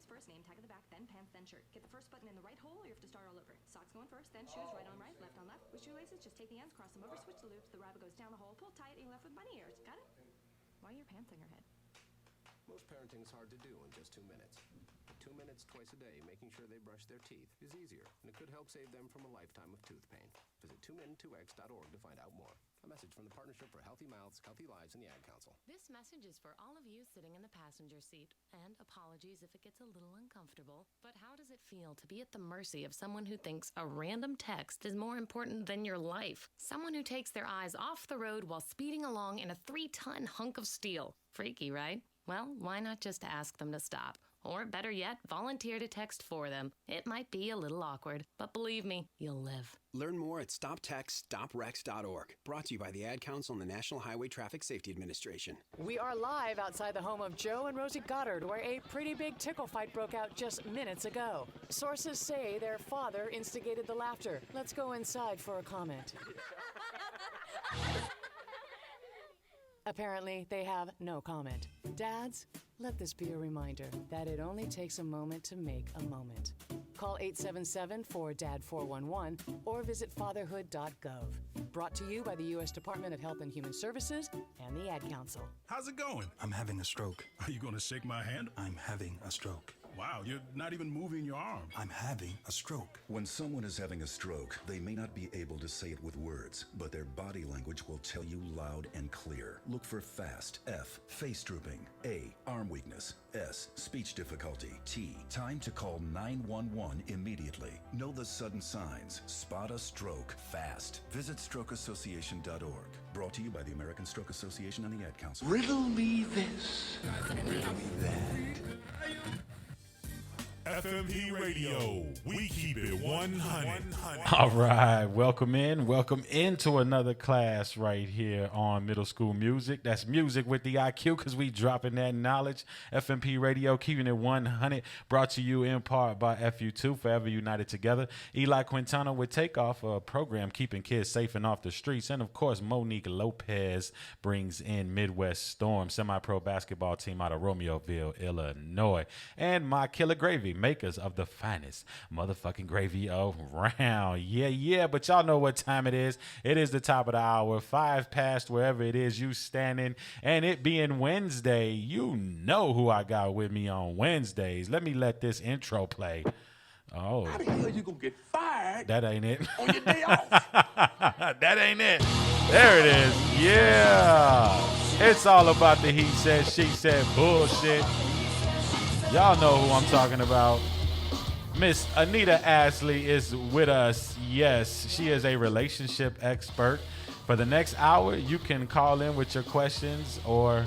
first, name tag at the back, then pants, then shirt. Get the first button in the right hole or you have to start all over. Socks going first, then shoes, right on right, left on left. With shoelaces, just take the ends, cross them over, switch the loops, the rabbit goes down the hole, pull tight, and you're left with bunny ears. Got it? Why are your pants on your head? Most parenting's hard to do in just 2 minutes. 2 minutes twice a day making sure they brush their teeth is easier, and it could help save them from a lifetime of tooth pain. Visit 2min2x.org to find out more. A message from the Partnership for Healthy Mouths, Healthy Lives, and the Ad Council. This message is for all of you sitting in the passenger seat. And apologies if it gets a little uncomfortable. But how does it feel to be at the mercy of someone who thinks a random text is more important than your life? Someone who takes their eyes off the road while speeding along in a 3-ton hunk of steel. Freaky, right? Well, why not just ask them to stop? Or better yet, volunteer to text for them. It might be a little awkward, but believe me, you'll live. Learn more at stoptextstoprex.org. Brought to you by the Ad Council and the National Highway Traffic Safety Administration. We are live outside the home of Joe and Rosie Goddard, where a pretty big tickle fight broke out just minutes ago. Sources say their father instigated the laughter. Let's go inside for a comment. Apparently, they have no comment. Dads, let this be a reminder that it only takes a moment to make a moment. Call 877-4DAD-411 or visit fatherhood.gov. Brought to you by the U.S. Department of Health and Human Services and the Ad Council. How's it going? I'm having a stroke. Are you going to shake my hand? I'm having a stroke. Wow, you're not even moving your arm. I'm having a stroke. When someone is having a stroke, they may not be able to say it with words, but their body language will tell you loud and clear. Look for FAST. F, face drooping. A, arm weakness. S, speech difficulty. T, time to call 911 immediately. Know the sudden signs. Spot a stroke fast. Visit strokeassociation.org. Brought to you by the American Stroke Association and the Ad Council. Riddle me this. Riddle me that. F.M.P. Radio, we keep it 100. All right, welcome into another class right here on Middle School Music. That's music with the IQ, because we dropping that knowledge. F.M.P. Radio, keeping it 100, brought to you in part by FU2, Forever United Together. Eli Quintana with Takeoff, a program keeping kids safe and off the streets. And, of course, Monique Lopez brings in Midwest Storm, semi-pro basketball team out of Romeoville, Illinois. And My Killer Gravy, makers of the finest motherfucking gravy around. Yeah, but y'all know what time it is. It is the top of the hour, 5 past wherever it is you standing, and it being Wednesday. You know who I got with me on Wednesdays. Let this intro play. Oh, How the hell you gonna get fired? that ain't it. On your day off. That ain't it. There it is. Yeah. It's all about the he said, she said bullshit. Y'all know who I'm talking about. Miss Anita Astley is with us. Yes, she is a relationship expert. For the next hour, you can call in with your questions or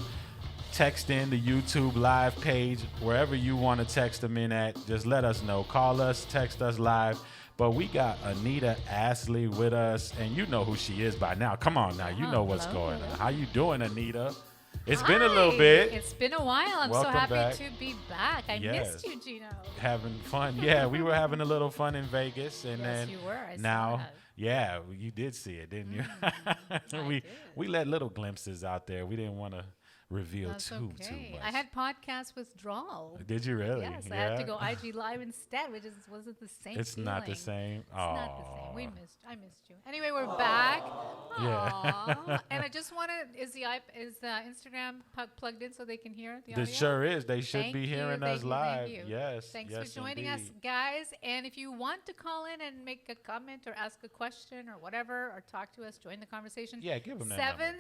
text in the YouTube live page, wherever you want to text them in at. Just let us know. Call us, text us live. But we got Anita Astley with us, and you know who she is by now. Come on now, you know what's going on. How you doing, Anita? It's been a little bit. It's been a while. I'm Welcome so happy back. to be back. I Yes. missed you, Gino. Having fun. Yeah, we were having a little fun in Vegas. And Yes, then you were. I saw now, that. yeah, you did see it, didn't you? we let little glimpses out there. We didn't want to reveal That's too okay. much. I had podcast withdrawal. Did you really? Yes, I Yeah. had to go IG live instead, which wasn't the same. It's not the same. It's not the same. Aw. I missed you. Anyway, we're back. Yeah. Aw. And I just wanted, is the Instagram plugged in so they can hear the audio? This sure is. They should Thank be you, hearing thank us you, live. thank you. Yes. Thanks yes, for joining us, indeed. guys. And if you want to call in and make a comment or ask a question or whatever, or talk to us, join the conversation. Yeah, give them that number.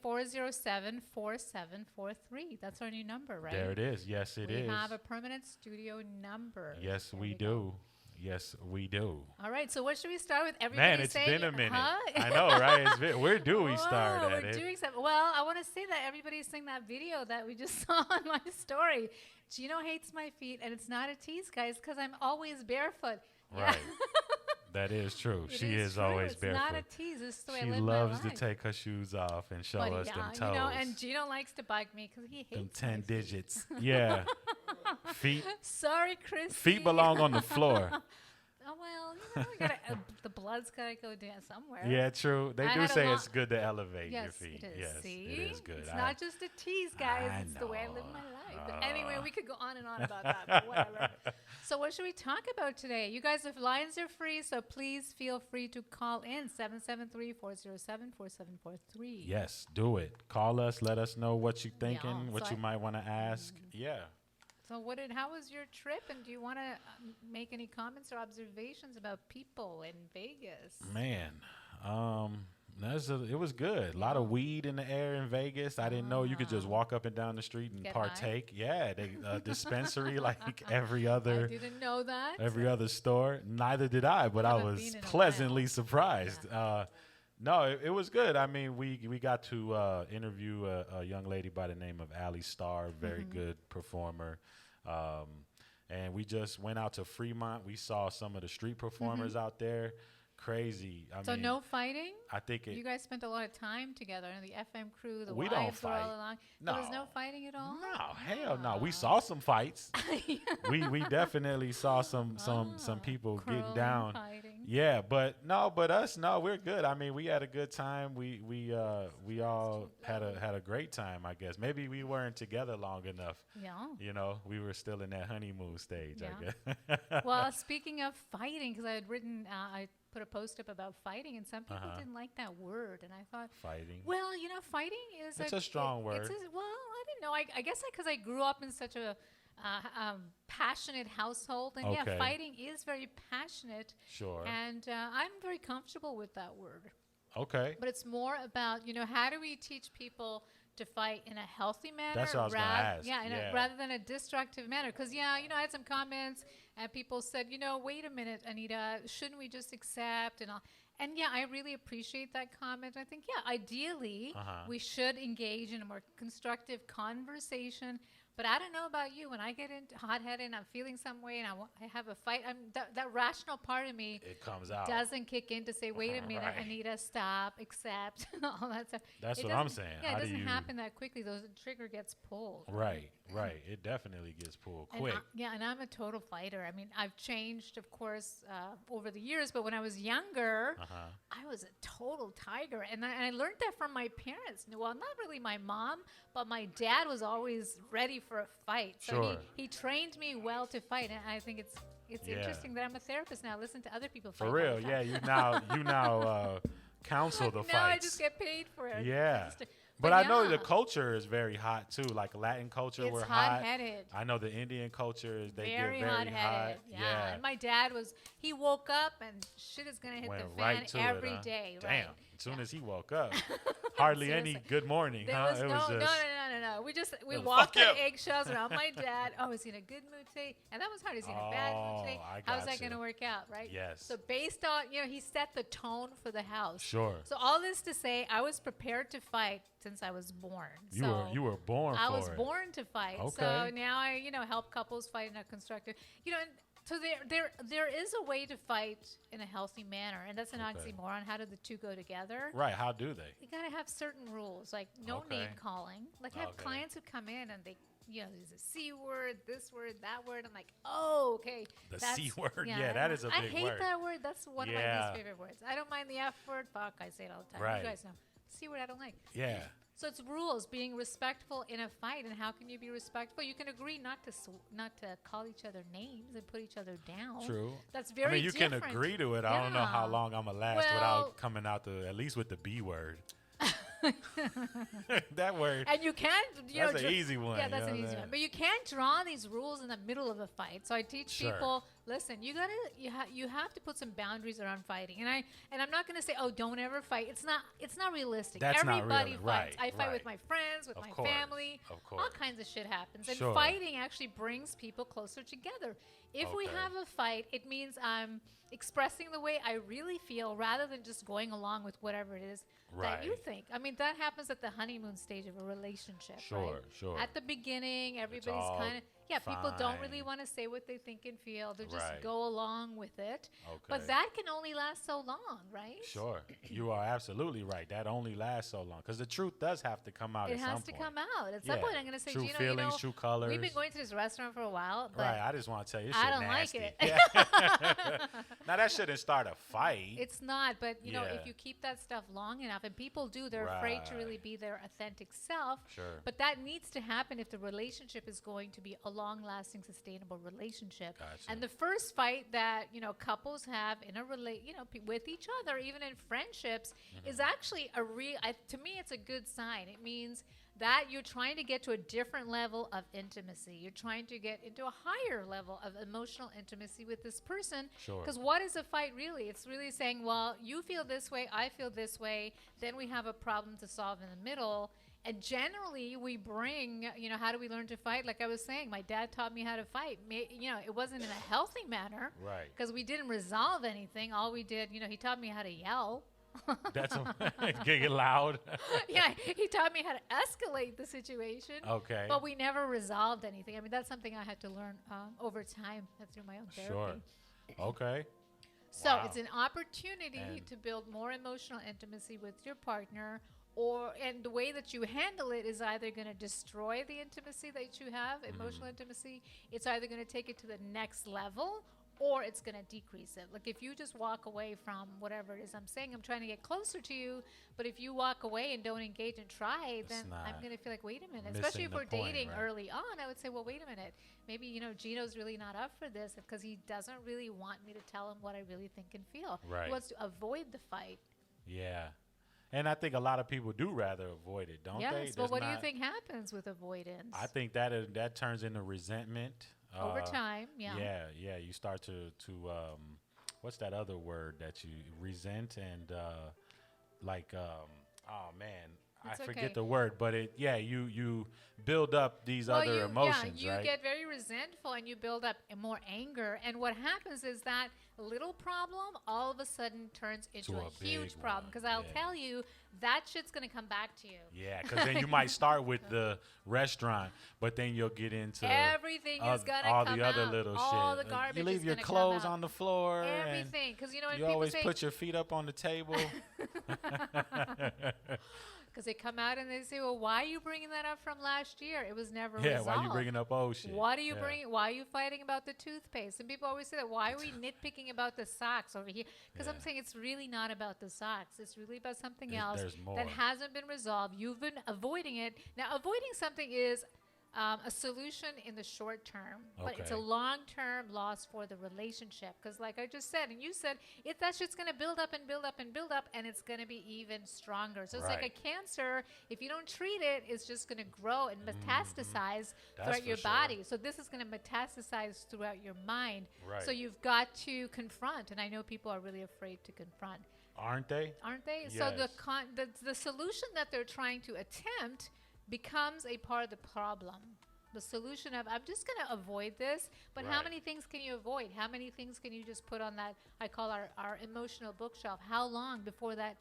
773-407-4743. That's our new number, right? There it is. Yes, it is. We have a permanent studio number. Yes, There we go. do. Yes, we do. All right, so what should we start with? Everybody Man, it's say, been a minute. Huh? I know, right? Where do we start Whoa, at we're it? doing something. Well, I want to say that everybody's seeing that video that we just saw on my story. Gino hates my feet, and it's not a tease, guys, because I'm always barefoot. Right. That is true. It She is true. always it's barefoot. not a tease. It's the way She I live loves my to life. take her shoes off and show But us yeah, them toes. you know, and Gino likes to bug me because he hates them my 10 feet. digits. Yeah. Feet Sorry, Chris. belong on the floor. Oh, well, you gotta, the blood's got to go down somewhere. Yeah, true. They do say it's good to elevate your feet. It is. Yes, See? it is good. It's not just a tease, guys. It's the way I live my life. But anyway, we could go on and on about that, but whatever. So what should we talk about today? You guys, if lines are free, so please feel free to call in 773-407-4743. Yes, do it. Call us. Let us know what you're thinking, what you might want to ask. Yeah. So how was your trip, and do you want to make any comments or observations about people in Vegas? Man, it was good. A lot of weed in the air in Vegas. I didn't know you could just walk up and down the street and partake. High? Yeah, they dispensary like every other. I didn't know that. Every other store. Neither did I, but I was pleasantly surprised. Yeah. No, it was good. I mean, we got to interview a young lady by the name of Allie Starr, very good performer. And we just went out to Fremont. We saw some of the street performers out there. Crazy. I mean, no fighting? I think you guys spent a lot of time together, and the FM crew, the we wives don't fight. Were all along. No. There was no fighting at all? No, hell no. We saw some fights. we definitely saw some people getting down. Fighting. Yeah, but us, we're good. I mean, we had a good time. We all had a great time, I guess. Maybe we weren't together long enough. Yeah. You know, we were still in that honeymoon stage, I guess. Well, speaking of fighting, because I had written, I put a post up about fighting, and some people didn't like that word, and I thought fighting. Well, fighting is a strong word. Well, I didn't know. I guess because I grew up in such a passionate household, and fighting is very passionate. Sure. And I'm very comfortable with that word. Okay. But it's more about how do we teach people to fight in a healthy manner? That's what I was going to ask. Yeah, rather than a destructive manner. Because, I had some comments, and people said, wait a minute, Anita, shouldn't we just accept and all? And, I really appreciate that comment. I think, ideally, we should engage in a more constructive conversation. But I don't know about you. When I get hot-headed and I'm feeling some way and I have a fight, that rational part of me it comes out. Doesn't kick in to say, wait a minute, Anita, stop, accept, all that stuff. That's what I'm saying. Yeah, it doesn't happen that quickly. The trigger gets pulled. Right. It definitely gets pulled quick. And I'm a total fighter. I mean, I've changed, of course, over the years. But when I was younger, I was a total tiger. And I learned that from my parents. Well, not really my mom, but my dad was always ready for a fight. So he trained me well to fight. And I think it's interesting that I'm a therapist now. Listen to other people fight. For real, yeah. You now counsel the fights. Now I just get paid for it. Yeah. But I know the culture is very hot too. Like Latin culture, we're hot. Hot-headed. I know the Indian culture they get very hot-headed. hot. Yeah. And my dad he woke up and shit is gonna hit the fan every day. Damn. Right? As soon as he woke up, hardly any good morning. There was no. We was, walked on eggshells around my dad. Oh, is he in a good mood today? And that was hard. Is he in a bad mood today? How's that gonna work out? Right? Yes. So based on he set the tone for the house. Sure. So all this to say, I was prepared to fight since I was born. You were born. I was born to fight. Okay. So now I help couples fight in a constructive. And so there is a way to fight in a healthy manner, and that's an oxymoron. How do the two go together? Right. How do they? You gotta have certain rules, like no name calling. Like I have clients who come in and they. There's a C word, this word, that word. I'm like, oh, okay. The C word, that is a big word. I hate that word. That's one of my least favorite words. I don't mind the F word. Fuck, I say it all the time. Right. You guys know. C word I don't like. Yeah. So it's rules, being respectful in a fight. And how can you be respectful? You can agree not to call each other names and put each other down. True. That's very you different. can agree to it. I don't know how long I'm going to last without coming out at least with the B word. That word. And you can't, that's an easy one. Yeah, that's an easy one. But you can't draw these rules in the middle of a fight. So I teach people, listen, you have to put some boundaries around fighting. And I'm not going to say, oh, don't ever fight. It's not realistic. Everybody fights. I fight with my friends, with my family. Of course. All kinds of shit happens. And fighting actually brings people closer together. If we have a fight, it means I'm expressing the way I really feel rather than just going along with whatever it is that you think. I mean, that happens at the honeymoon stage of a relationship. Sure. At the beginning, everybody's kind of, people don't really want to say what they think and feel. They're just Right. go along with it. Okay. But that can only last so long, right? Sure. You are absolutely right. That only lasts so long because the truth does have to come out It at some has point. to come out. At some Yeah. point, I'm going to say, True Gino, feelings, true colors. we've been going to this restaurant for a while, but Right. I just want to tell you, this I shit don't nasty. like it. Yeah. Now, that shouldn't start a fight. It's not, but you know, Yeah. if you keep that stuff long enough, and people do, they're afraid to really Right. be their authentic self. Sure. But that needs to happen if the relationship is going to be a long-lasting, sustainable relationship. Gotcha. And the first fight that couples have in a with each other, even in friendships, is actually to me, it's a good sign. It means that you're trying to get to a different level of intimacy. You're trying to get into a higher level of emotional intimacy with this person. Sure. Because what is a fight really? It's really saying, well, you feel this way, I feel this way. Then we have a problem to solve in the middle. And generally, we bring, how do we learn to fight? Like I was saying, my dad taught me how to fight. It wasn't in a healthy manner. Right. Because we didn't resolve anything. All we did, he taught me how to yell. That's get loud. Yeah, he taught me how to escalate the situation. Okay. But we never resolved anything. I mean, that's something I had to learn over time through my own therapy. Sure. Okay. So Wow. it's an opportunity And- to build more emotional intimacy with your partner, and the way that you handle it is either going to destroy the intimacy that you have, emotional intimacy. It's either going to take it to the next level, or it's going to decrease it. Like if you just walk away from whatever it is I'm saying, I'm trying to get closer to you, but if you walk away and don't engage and try, then I'm going to feel like, wait a minute. Especially if missing we're the point, dating right? early on, I would say, well, wait a minute. Maybe, Gino's really not up for this because he doesn't really want me to tell him what I really think and feel. Right. He wants to avoid the fight. Yeah. And I think a lot of people do rather avoid it, don't they? Yes, but That's what do you not- think happens with avoidance? I think that turns into resentment. Over time, yeah. Yeah. You start to what's that other word that you resent and oh man, It's I forget okay. the word, but you build up these other emotions, you right? get very resentful and you build up more anger. And what happens is that little problem all of a sudden turns into To a a huge big problem. one, Because I'll yeah. tell you, that shit's going to come back to you. Yeah, because then you might start with the restaurant, but then you'll get into Everything is gonna all come the other out. little All shit. the garbage You leave is your gonna come clothes out. on the floor. Everything. Because, when And you people always say, put your feet up on the table. because they come out and they say, well, why are you bringing that up from last year? It was never Yeah, resolved. why you bringing up old shit? What are you Yeah. bringing? Why are you fighting about the toothpaste? And people always say that. Why are we nitpicking about the socks over here? Because I'm Yeah. saying it's really not about the socks. It's really about something There's- else there's more. that hasn't been resolved. You've been avoiding it. Now, avoiding something is a solution in the short term, but it's a Okay. long-term loss for the relationship. Because like I just said, and you said, that shit's going to build up and build up and build up, and it's going to be even stronger. So it's like a Right. cancer. If you don't treat it, it's just going to grow and metastasize That's throughout for your sure. body. So this is going to metastasize throughout your mind. Right. So you've got to confront, and I know people are really afraid to confront, Aren't they? aren't they? So Yes. the solution that they're trying to attempt becomes a part of the problem. The solution of, I'm just going to avoid this, but how Right. many things can you avoid? How many things can you just put on that, I call our emotional bookshelf? How long before that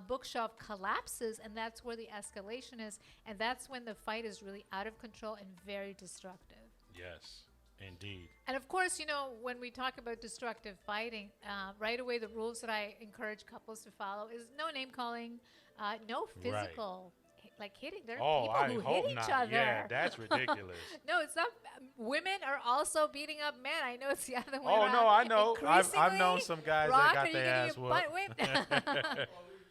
bookshelf collapses? And that's where the escalation is. And that's when the fight is really out of control and very destructive. Yes, indeed. And of course, when we talk about destructive fighting, right away the rules that I encourage couples to follow is no name calling, no physical, like hitting. There are people I who hope hit not. each other. Yeah, that's ridiculous. No, it's not. Women are also beating up men. I know it's the other way Oh, around. no, I know. I've known Increasingly, some guys Rock, that are got you their getting ass your butt whipped?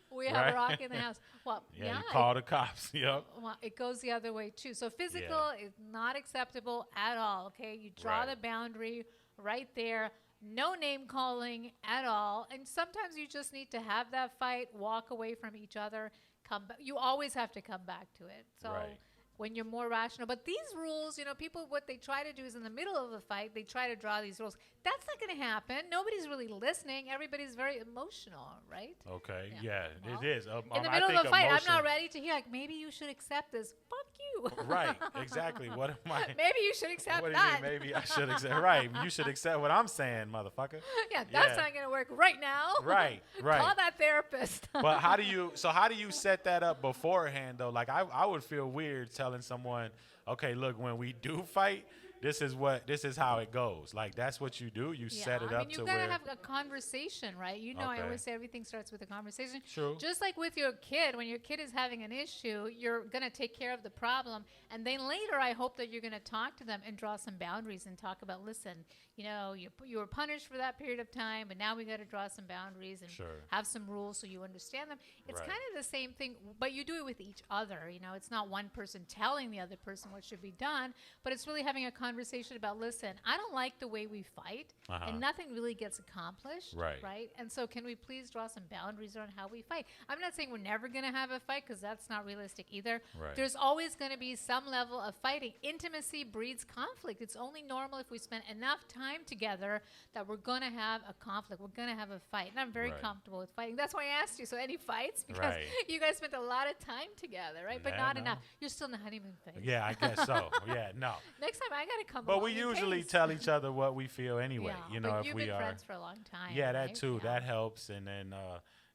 We have Right. Rock in the house. Well, Yeah, you call the cops. Yep. well, it goes the other way too. So physical is not acceptable at all. Okay, you draw Right. the boundary right there. No name calling at all. And sometimes you just need to have that fight, walk away from each other, come back. You always have to come back to it. So Right. when you're more rational. But these rules, people, what they try to do is in the middle of a fight, they try to draw these rules. That's not going to happen. Nobody's really listening. Everybody's very emotional, right? Okay. Yeah. Yeah, Well, it is. In the middle of a fight, I'm not ready to hear, like, maybe you should accept this. Fuck you. Right. Exactly. What am I? Maybe you should accept What do that. you mean? Maybe I should accept. Right. You should accept what I'm saying, motherfucker. Yeah, that's Yeah. not going to work right now. Right. Right. Call that therapist. But how do you set that up beforehand though? Like I would feel weird telling someone, okay, look, when we do fight, this is how it goes. Like, that's what you do. You set it up to where. You gotta have a conversation, right? You know, I always say everything starts with a conversation. True. Just like with your kid, when your kid is having an issue, you're gonna take care of the problem, and then later, I hope that you're gonna talk to them and draw some boundaries and talk about, listen, you know, you were punished for that period of time, but now we got to draw some boundaries and have some rules so you understand them. It's kind of the same thing, but you do it with each other. You know, it's not one person telling the other person what should be done, but it's really having a conversation about, listen, I don't like the way we fight, and nothing really gets accomplished, right? And so can we please draw some boundaries around how we fight? I'm not saying we're never going to have a fight, because that's not realistic either. There's always going to be some level of fighting. Intimacy breeds conflict. It's only normal if we spend enough time together that we're going to have a conflict. We're going to have a fight. And I'm very comfortable with fighting. That's why I asked you. So any fights? Because you guys spent a lot of time together, right? But not enough. You're still in the honeymoon phase. Yeah, I guess so. Yeah, no. Next time I got to come But we usually tell each other what we feel anyway. Yeah, you know, but if you've we been are friends for a long time. Yeah, that right? too. That helps. And then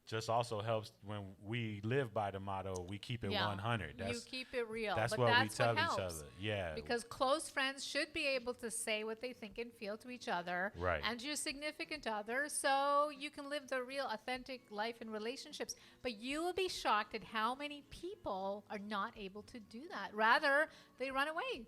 just also helps when we live by the motto, we keep it 100. You keep it real. That's but what that's we tell what each helps. other. Yeah. Because close friends should be able to say what they think and feel to each other and to your significant other, so you can live the real, authentic life in relationships. But you will be shocked at how many people are not able to do that. Rather, they run away.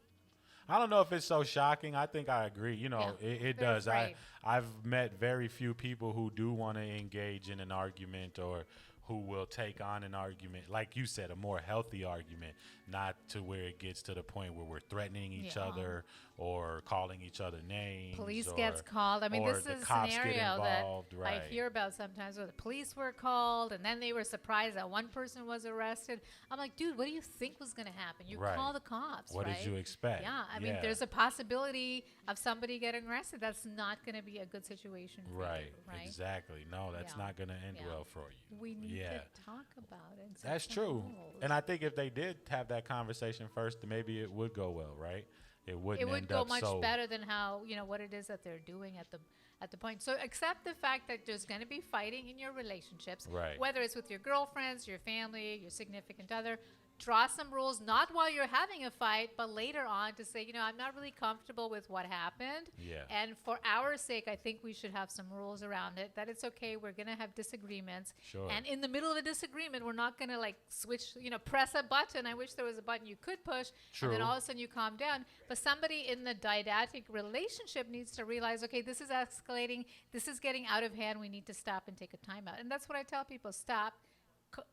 I don't know if it's so shocking. I think I agree. You know, it does. I've met very few people who do want to engage in an argument or who will take on an argument, like you said, a more healthy argument, not to where it gets to the point where we're threatening each other or calling each other names. Police gets called. I mean, this is a scenario that I hear about sometimes where the police were called and then they were surprised that one person was arrested. I'm like, dude, what do you think was going to happen? You call the cops, What did you expect? Yeah, I mean, there's a possibility of somebody getting arrested. That's not going to be a good situation for you, right? Exactly. No, that's not going to end well for you. We need to talk about it. That's true. And I think if they did have that conversation first, then maybe it would go well, right? It wouldn't. It would go much better than how, you know, what it is that they're doing at the point. So accept the fact that there's going to be fighting in your relationships, whether it's with your girlfriends, your family, your significant other. Draw some rules, not while you're having a fight, but later on to say, you know, I'm not really comfortable with what happened. Yeah. And for our sake, I think we should have some rules around it, that it's okay. We're going to have disagreements. Sure. And in the middle of a disagreement, we're not going to like switch, you know, press a button. I wish there was a button you could push. True. And then all of a sudden you calm down. But somebody in the didactic relationship needs to realize, okay, this is escalating. This is getting out of hand. We need to stop and take a timeout. And that's what I tell people, stop.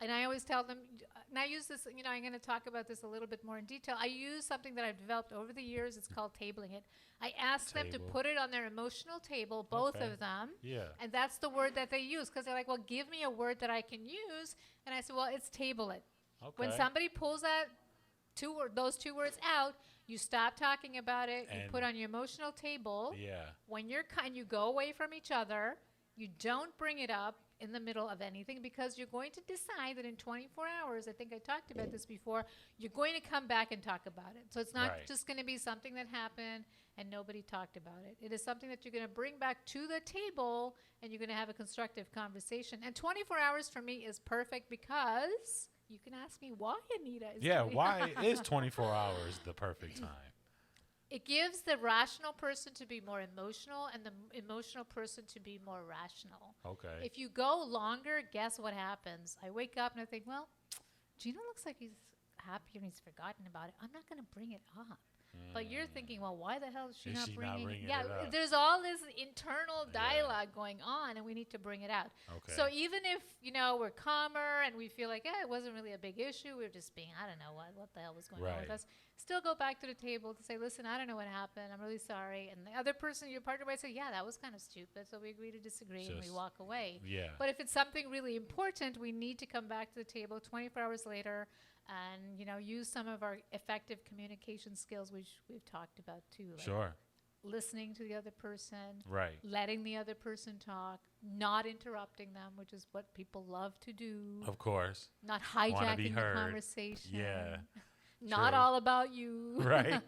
And I always tell them, and I use this, you know, I'm going to talk about this a little bit more in detail. I use something that I've developed over the years. It's called tabling it. I ask them to put it on their emotional table, both of them. Yeah. And that's the word that they use, because they're like, well, give me a word that I can use. And I said, well, it's table it. Okay. When somebody pulls that those two words out, you stop talking about it. And you put on your emotional table. Yeah. When you go away from each other, you don't bring it up in the middle of anything, because you're going to decide that in 24 hours, I think I talked about this before, you're going to come back and talk about it. So it's not just going to be something that happened and nobody talked about it. It is something that you're going to bring back to the table and you're going to have a constructive conversation. And 24 hours for me is perfect, because you can ask me why, Anita. Why is 24 hours the perfect time? It gives the rational person to be more emotional and the emotional person to be more rational. Okay. If you go longer, guess what happens? I wake up and I think, well, Gino looks like he's happy and he's forgotten about it. I'm not going to bring it up. But you're thinking, well, why the hell is she not bringing it? Yeah, there's all this internal dialogue going on, and we need to bring it out. Okay. So even if, you know, we're calmer and we feel like, it wasn't really a big issue, we were just being, I don't know what the hell was going on with us, still go back to the table to say, listen, I don't know what happened. I'm really sorry. And the other person, your partner, might say, yeah, that was kind of stupid. So we agree to disagree and we walk away. Yeah. But if it's something really important, we need to come back to the table 24 hours later and, you know, use some of our effective communication skills, which we've talked about too. Like listening to the other person. Right. Letting the other person talk. Not interrupting them, which is what people love to do. Of course. Not hijacking the conversation. Yeah. Not all about you. Right.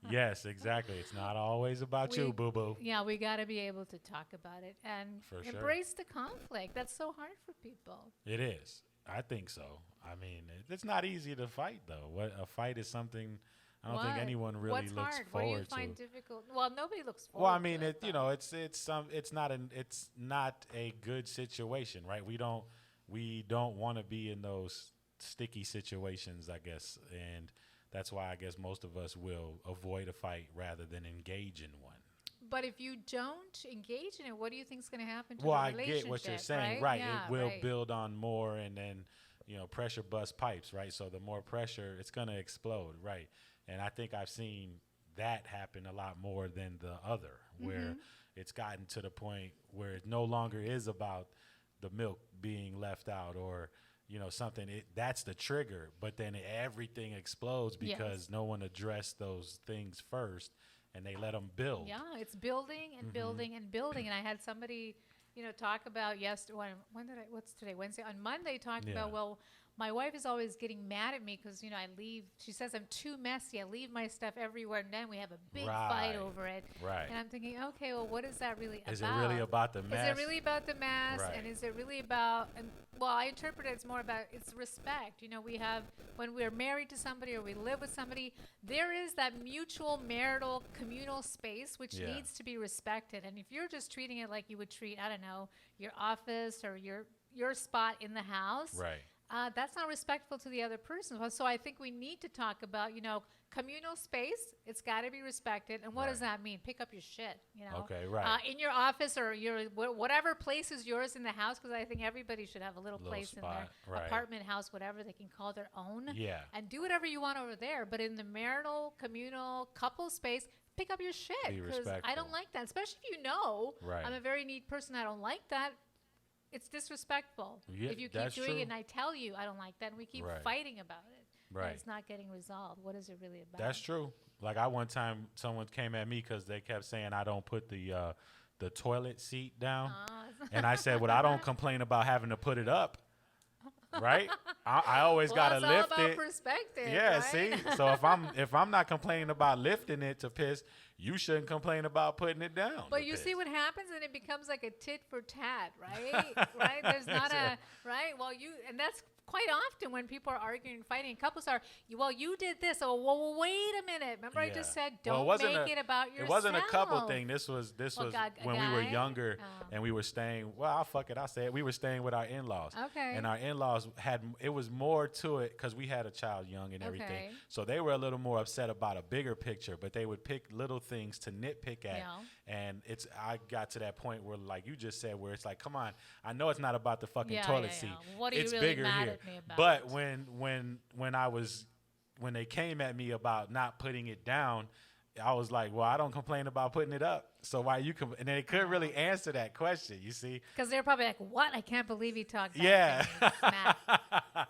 Yes, exactly. It's not always about you, boo-boo. Yeah, we got to be able to talk about it and embrace the conflict. That's so hard for people. It is. I think so. I mean, it's not easy to fight, though. A fight is something I don't think anyone really What's looks hard? forward to. What do you find difficult? Well, nobody looks forward. Well, I mean, to it, it's not a good situation, right? We don't want to be in those sticky situations, I guess, and that's why I guess most of us will avoid a fight rather than engage in one. But if you don't engage in it, what do you think is going to happen to the I relationship? get what you're saying, right? It will build on more, and then pressure bust pipes, right? So the more pressure, it's going to explode, right? And I think I've seen that happen a lot more than the other, where it's gotten to the point where it no longer is about the milk being left out or something. That's the trigger, but then everything explodes because no one addressed those things first, and they let them build. Yeah, it's building and building and building. And I had somebody, talk about yesterday. What's today? Wednesday. On Monday, talked about, well, my wife is always getting mad at me because, I leave. She says I'm too messy. I leave my stuff everywhere, and then we have a big fight over it. Right. And I'm thinking, okay, well, what is that really about? Is it really about the mess? Is it really about the mess? Right. And is it really about, I interpret it's more about it's respect. We have, when we're married to somebody or we live with somebody, there is that mutual marital communal space which needs to be respected. And if you're just treating it like you would treat, I don't know, your office or your spot in the house. Right. That's not respectful to the other person. So I think we need to talk about, communal space. It's got to be respected. And what does that mean? Pick up your shit, Okay, right. in your office or your whatever place is yours in the house, because I think everybody should have a little place spot, in their apartment, house, whatever they can call their own. Yeah. And do whatever you want over there. But in the marital, communal, couple space, pick up your shit. Because I don't like that, especially if I'm a very neat person. I don't like that. It's disrespectful. Yeah, if you keep doing it and I tell you I don't like that and we keep fighting about it. Right. And it's not getting resolved. What is it really about? That's true. Like one time someone came at me because they kept saying I don't put the toilet seat down. And I said, well, I don't complain about having to put it up. Right? I always gotta lift all about it. Perspective. Yeah, right? see? So if I'm not complaining about lifting it to piss, you shouldn't complain about putting it down. But you see what happens, and it becomes like a tit for tat, right? Right? There's not right? Well, and that's quite often when people are arguing and fighting. Couples are, well, you did this. Oh, well, wait a minute. Remember I just said don't make it about yourself. It wasn't a couple thing. This was when we were younger and we were staying. Well, I'll fuck it. I'll say it. We were staying with our in-laws. Okay. And our in-laws it was more to it because we had a child young and everything. Okay. So they were a little more upset about a bigger picture, but they would pick little things to nitpick at. Yeah. And I got to that point where, like you just said, where it's like, come on, I know it's not about the fucking toilet seat. What are it's you really bigger mad here. at me about? But when they came at me about not putting it down, I was like, well, I don't complain about putting it up. So why you and then they couldn't really answer that question, you see? Because they're probably like, what? I can't believe he talked that. Yeah.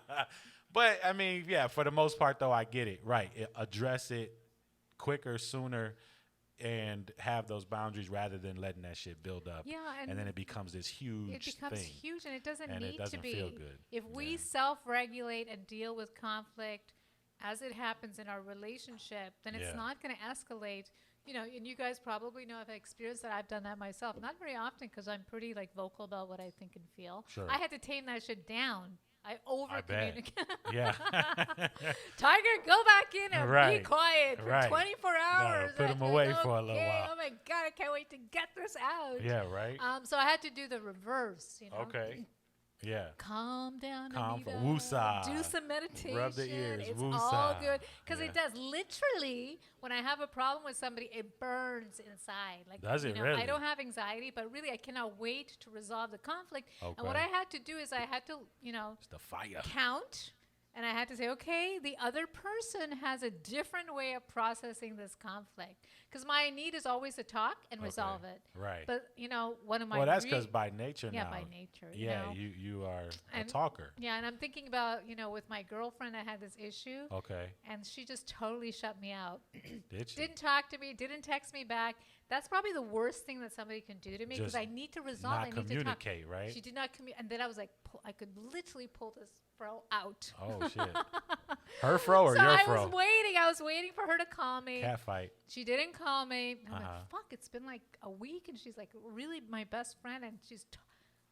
But I mean, yeah, for the most part though, I get it. Right. Address it quicker, sooner, and have those boundaries rather than letting that shit build up. Yeah, and then it becomes this huge It becomes thing. huge, and it doesn't And need it doesn't to be. feel good. If we self-regulate and deal with conflict as it happens in our relationship, then it's not going to escalate. And you guys probably know, I've experienced that. I've done that myself. Not very often because I'm pretty vocal about what I think and feel. Sure. I had to tame that shit down. I over-communicate. Yeah. Tiger, go back in and be quiet for 24 hours. No, put him away for a little while. Oh my God, I can't wait to get this out. Yeah, right. So I had to do the reverse. Okay. Yeah. Calm down, Anita. Woosah. Do some meditation. Rub the ears. It's Woosah. all good. Because it does. Literally, when I have a problem with somebody, it burns inside. Does it really? I don't have anxiety, but really I cannot wait to resolve the conflict. Okay. And what I had to do is I had to, it's the fire. count. And I had to say, okay, the other person has a different way of processing this conflict. Because my need is always to talk and resolve it. Right. But, one of my... Well, that's because by nature now. Yeah, by nature. Yeah, you are a talker. Yeah, and I'm thinking about, with my girlfriend, I had this issue. Okay. And she just totally shut me out. Did she? Didn't talk to me, didn't text me back. That's probably the worst thing that somebody can do to me because I need to resolve. Not I need communicate, to talk. right? She did not communicate. And then I was like, I could literally pull this fro out. Oh, shit. Her fro or so your I fro? I was waiting for her to call me. Cat fight. She didn't call me. I'm like, fuck, it's been like a week. And she's like really my best friend. And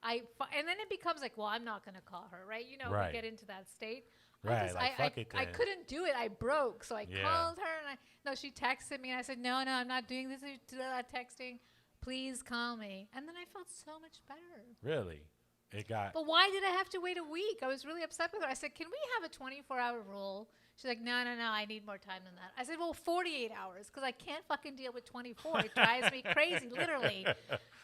and then it becomes like, well, I'm not going to call her, right? We get into that state. Right, fuck it. I couldn't do it. I broke. So I Yeah. called her and she texted me and I said, no, I'm not doing this texting. Please call me. And then I felt so much better. Really? It got. But why did I have to wait a week? I was really upset with her. I said, can we have a 24-hour rule? She's like, no, I need more time than that. I said, well, 48 hours, because I can't fucking deal with 24. It drives me crazy, literally.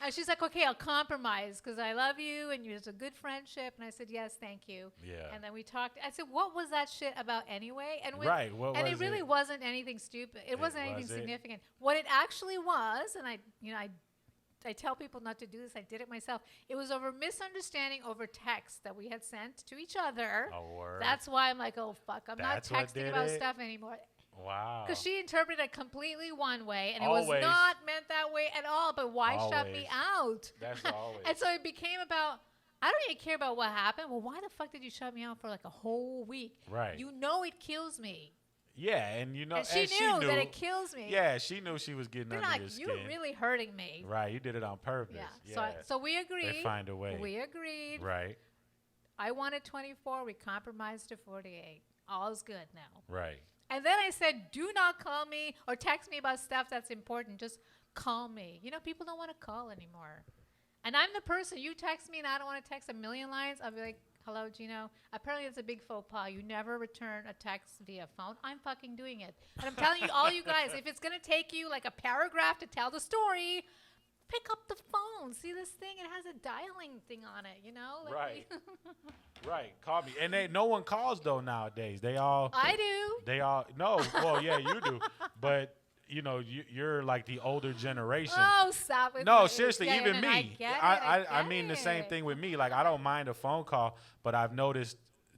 And she's like, okay, I'll compromise, because I love you, and it's a good friendship. And I said, yes, thank you. Yeah. And then we talked. I said, what was that shit about anyway? And Right. What and was it really it? wasn't anything stupid. It wasn't anything was it? significant. What it actually was, and I tell people not to do this. I did it myself. It was over misunderstanding over text that we had sent to each other. Oh, word. That's why I'm like, oh, fuck. I'm That's not what texting did about it? stuff anymore. Wow. Because she interpreted it completely one way, and it Always. was not meant that way at all. But why shut me Always. out? That's always. And so it became about, I don't even care about what happened. Well, why the fuck did you shut me out for like a whole week? Right. You know it kills me. Yeah, and you know, And she knew that it kills me. Yeah, she knew she was getting They're under like, your skin. you're really hurting me. Right, you did it on purpose. Yeah. So we agreed. They find a way. We agreed. Right. I wanted 24. We compromised to 48. All's good now. Right. And then I said, do not call me or text me about stuff that's important. Just call me. You know, people don't want to call anymore. And I'm the person, you text me and I don't want to text a million lines. I'll be like, hello, Gino. Apparently it's a big faux pas. You never return a text via phone. I'm fucking doing it. And I'm telling you, all you guys, if it's going to take you like a paragraph to tell the story, pick up the phone. See this thing? It has a dialing thing on it, you know? Like Right. Right. Call me. And no one calls, though, nowadays. They all. I do. They all. No. Well, yeah, you do. But, you know, you're like the older generation. Oh, stop it. No, seriously, Yeah, even and me. I mean the same thing with me. Like, I don't mind a phone call, but I've noticed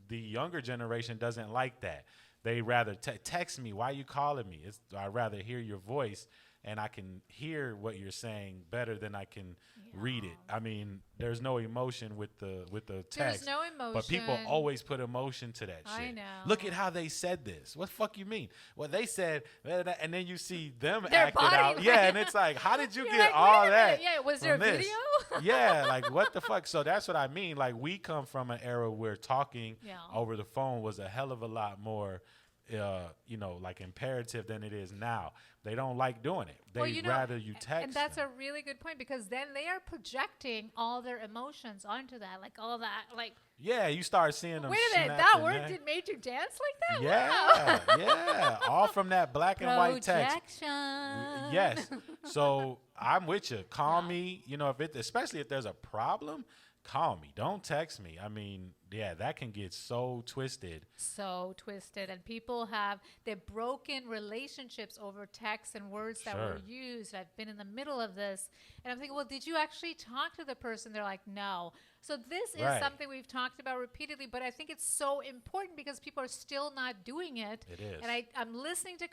the younger generation doesn't like that. They rather text me. Why are you calling me? I'd rather hear your voice, and I can hear what you're saying better than I can read it. I mean, there's no emotion with the text. There's no emotion. But people always put emotion to that shit. I know. Look at how they said this. What the fuck you mean? Well, they said, and then you see them Their acting body out. language. Yeah, and it's like, how did you You're get like, all wait a that? minute. Yeah, was there a from this? video? Yeah, like what the fuck? So that's what I mean. Like we come from an era where talking over the phone was a hell of a lot more, you know, like imperative than it is now. They don't like doing it. They'd rather you text. And that's them. a really good point because then they are projecting all their emotions onto that, like all that, like. Yeah, you start seeing them. Wait a minute, snap that and word made you dance like that? Yeah, Wow. yeah, all from that black and white text. Projection. Yes. So I'm with you. Call me. You know, especially if there's a problem, call me. Don't text me. I mean, yeah, that can get so twisted. So twisted. And people have, they've broken relationships over texts and words that were used. I've been in the middle of this. And I'm thinking, well, did you actually talk to the person? They're like, no. So this is something we've talked about repeatedly, but I think it's so important because people are still not doing it. It is. And I'm listening to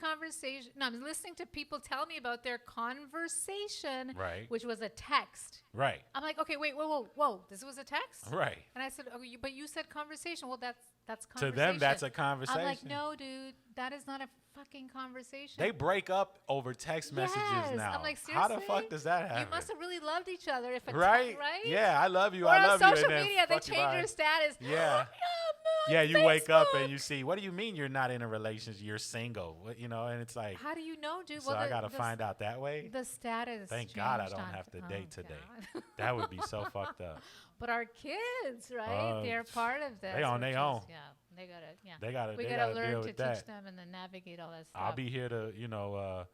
I'm listening to people tell me about their conversation, which was a text. Right. I'm like, okay, wait, whoa, this was a text? Right. And I said, oh, but you said conversation. Well, that's conversation. To them, that's a conversation. I'm like, no, dude, that is not a fucking conversation. They break up over text messages now. I'm like, seriously? How the fuck does that happen? You must have really loved each other. If right? Right? Yeah, I love you. Or I love you. on social and media, they fuck you, change bye. their status. Yeah. Yeah, you wake up and you see, what do you mean you're not in a relationship? You're single. You know, and it's like. How do you know, dude? So I got to find out that way? The status Thank God I don't have to date today. That would be so fucked up. But our kids, right? They're part of this. They on their own. Yeah, they got to, yeah. They gotta we got to learn deal to with that. teach them and then navigate all that stuff. I'll be here to, you know,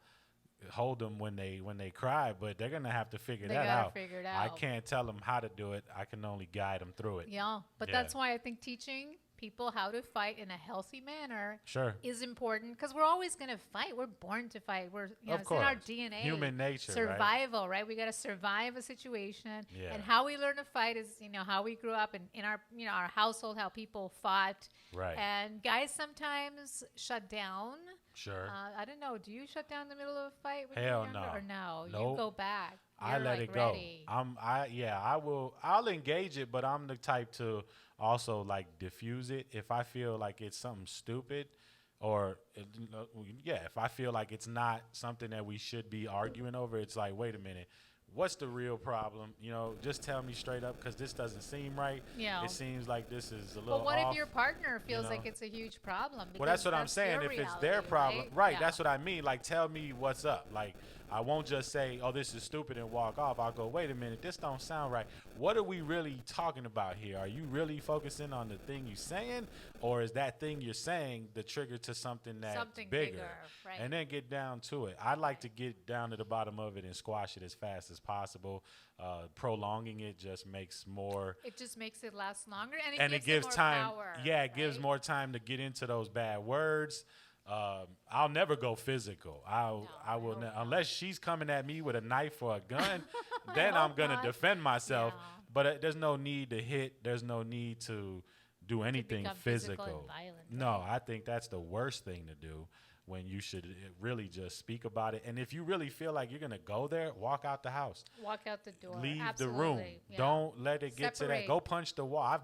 hold them when they cry, but they're gonna have to figure that out. Figure it out. I can't tell them how to do it. I can only guide them through it. Yeah, but that's why I think teaching people how to fight in a healthy manner is important because we're always going to fight. We're born to fight. We're it's in our DNA. Human nature. Survival, right? We got to survive a situation. Yeah. And how we learn to fight is, how we grew up in our, our household, how people fought. Right. And guys sometimes shut down. Sure. I don't know. Do you shut down in the middle of a fight when Hell you're younger? no. Or no? Nope. You go back. I let it go. I will. I'll engage it, but I'm the type to also like diffuse it if I feel like it's something stupid, or if I feel like it's not something that we should be arguing over. It's like, wait a minute, what's the real problem? You know, just tell me straight up because this doesn't seem right. Yeah. It seems like this is a little But what off, if your partner feels know? like it's a huge problem? Well, that's what I'm saying. If it's their problem, right? Yeah. That's what I mean. Like, tell me what's up. Like, I won't just say, "Oh, this is stupid," and walk off. I'll go, "Wait a minute, this don't sound right. What are we really talking about here? Are you really focusing on the thing you're saying, or is that thing you're saying the trigger to something that's bigger?" right. And then get down to it. I'd like to get down to the bottom of it and squash it as fast as possible. Prolonging it just makes more. It just makes it last longer, and it gives more time. Power, yeah, it gives more time to get into those bad words. I'll never go physical. I will unless she's coming at me with a knife or a gun. Then I'm gonna defend myself. Yeah. But there's no need to hit. There's no need to do anything physical and physical. violent, No, I think that's the worst thing to do. When you should really just speak about it. And if you really feel like you're gonna go there, walk out the house. Walk out the door. Leave Absolutely. the room. Yeah. Don't let it get to that. Separate. Go punch the wall. I've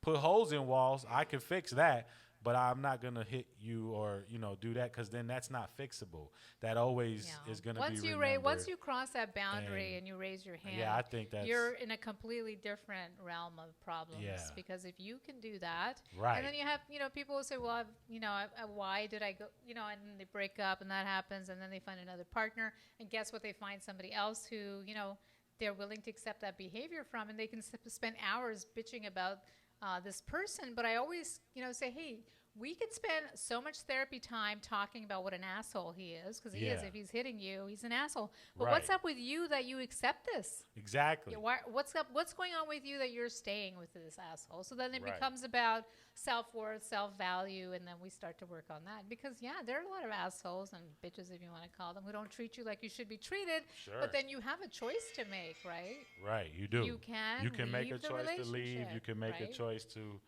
put holes in walls. I can fix that. But I'm not going to hit you or, do that because then that's not fixable. That always is going to be remembered. Once you cross that boundary and you raise your hand, I think that's, you're in a completely different realm of problems. Yeah. Because if you can do that, right. And then you have, people will say, well, why did I go, and then they break up and that happens and then they find another partner and guess what? They find somebody else who, they're willing to accept that behavior from, and they can spend hours bitching about this person. But I always, say, hey, we can spend so much therapy time talking about what an asshole he is, because he is. If he's hitting you, he's an asshole. But what's up with you that you accept this? Exactly. What's up? What's going on with you that you're staying with this asshole? So then it becomes about self-worth, self-value, and then we start to work on that. Because, there are a lot of assholes and bitches, if you want to call them, who don't treat you like you should be treated. Sure. But then you have a choice to make, right? Right, you do. You can make a choice to leave. You can make a choice to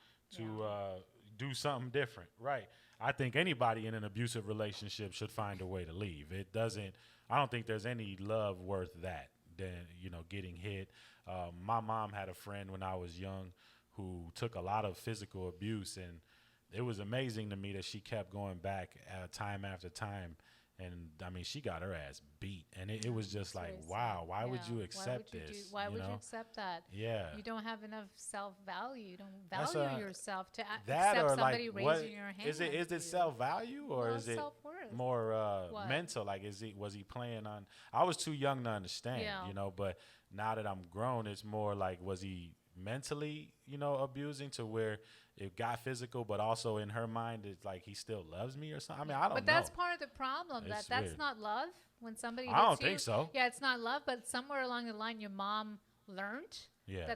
do something different. Right. I think anybody in an abusive relationship should find a way to leave. I don't think there's any love worth that than, getting hit. My mom had a friend when I was young who took a lot of physical abuse, and it was amazing to me that she kept going back time after time. And, she got her ass beat. And it was just like, wow, why would you accept this? Why would you accept that? Yeah. You don't have enough self-value. You don't value yourself to that accept or somebody raising your hand. Is it self-value or is it self-worth. More mental? Like, was he playing on? I was too young to understand, but now that I'm grown, it's more like, was he mentally, abusing to where it got physical, but also in her mind, it's like he still loves me or something. I don't know. But that's part of the problem. That's weird. Not love. When somebody I don't hits think you. so. Yeah, it's not love, but somewhere along the line, your mom learned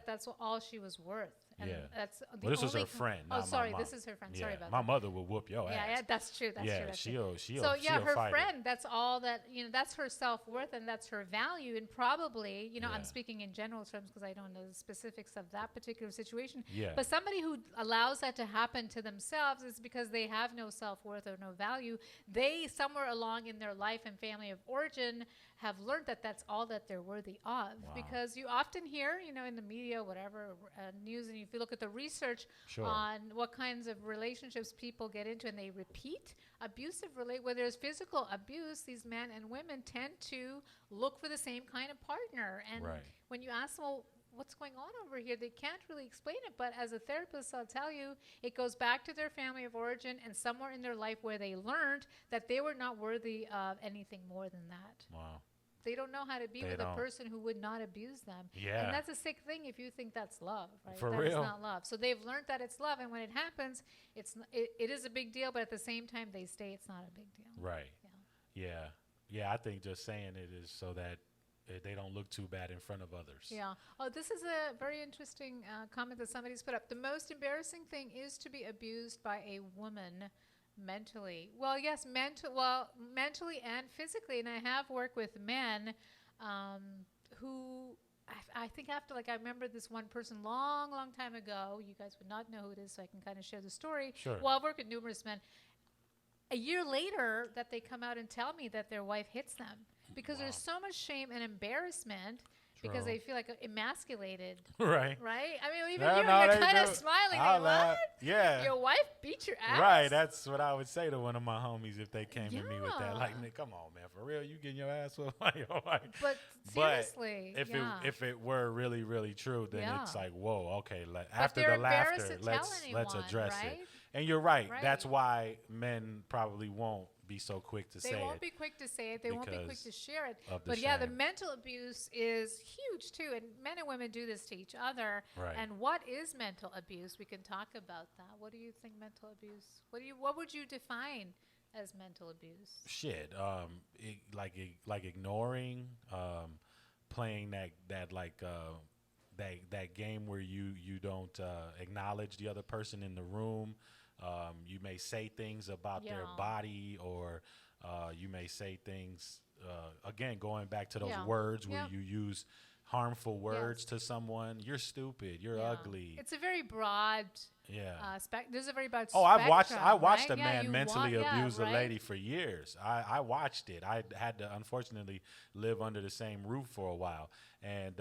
that's all she was worth. And that's the this was her friend. Oh, sorry, my mom. this is her friend. Yeah. Sorry about my that. mother will whoop your ass. Yeah, that's true. That's true. She'll her fight friend. That's all that that's her self-worth and that's her value. And probably, I'm speaking in general terms because I don't know the specifics of that particular situation. Yeah. But somebody who allows that to happen to themselves is because they have no self-worth or no value. They somewhere along in their life and family of origin have learned that that's all that they're worthy of. Wow. Because you often hear, in the media, whatever news, and if you look at the research on what kinds of relationships people get into, and they repeat abusive where there's physical abuse, these men and women tend to look for the same kind of partner. And when you ask them, well, what's going on over here? They can't really explain it, but as a therapist, I'll tell you, it goes back to their family of origin and somewhere in their life where they learned that they were not worthy of anything more than that. Wow. They don't know how to be with a person who would not abuse them. Yeah. And that's a sick thing if you think that's love, right? For that's real. Not love. So they've learned that it's love, and when it happens, it is a big deal, but at the same time, they stay it's not a big deal. Right. Yeah, I think just saying it is so that they don't look too bad in front of others. Yeah. Oh, this is a very interesting comment that somebody's put up. The most embarrassing thing is to be abused by a woman mentally. Well, yes, mentally and physically. And I have worked with men who I think after, I remember this one person long time ago. You guys would not know who it is, so I can kind of share the story. Sure. Well, I've worked with numerous men. A year later, that they come out and tell me that their wife hits them because there's so much shame and embarrassment because they feel like emasculated. Right. Right? I mean, even Yeah, you're kind of smiling. I'll Like, laugh. what? Yeah. Your wife beat your ass? Right. That's what I would say to one of my homies if they came to me with that. Like, Nick, come on, man. For real, you getting your ass whooped by your wife. But seriously, if it were really, really true, then it's like, whoa, okay. After they're the laughter, embarrassed to tell let's anyone, address right? it. And you're right. That's why men probably won't be so quick to say it. They won't be quick to say it. They won't be quick to share it. But the mental abuse is huge too, and men and women do this to each other. Right. And what is mental abuse? We can talk about that. What do you think mental abuse? What would you define as mental abuse? Shit, like ignoring, playing that game where you don't acknowledge the other person in the room. You may say things about their body, or you may say things, again, going back to those words where you use harmful words to someone. You're stupid. You're ugly. It's a very broad there's a very broad spectrum. I watched a right? man mentally abuse a lady for years. I watched it. I had to unfortunately live under the same roof for a while. And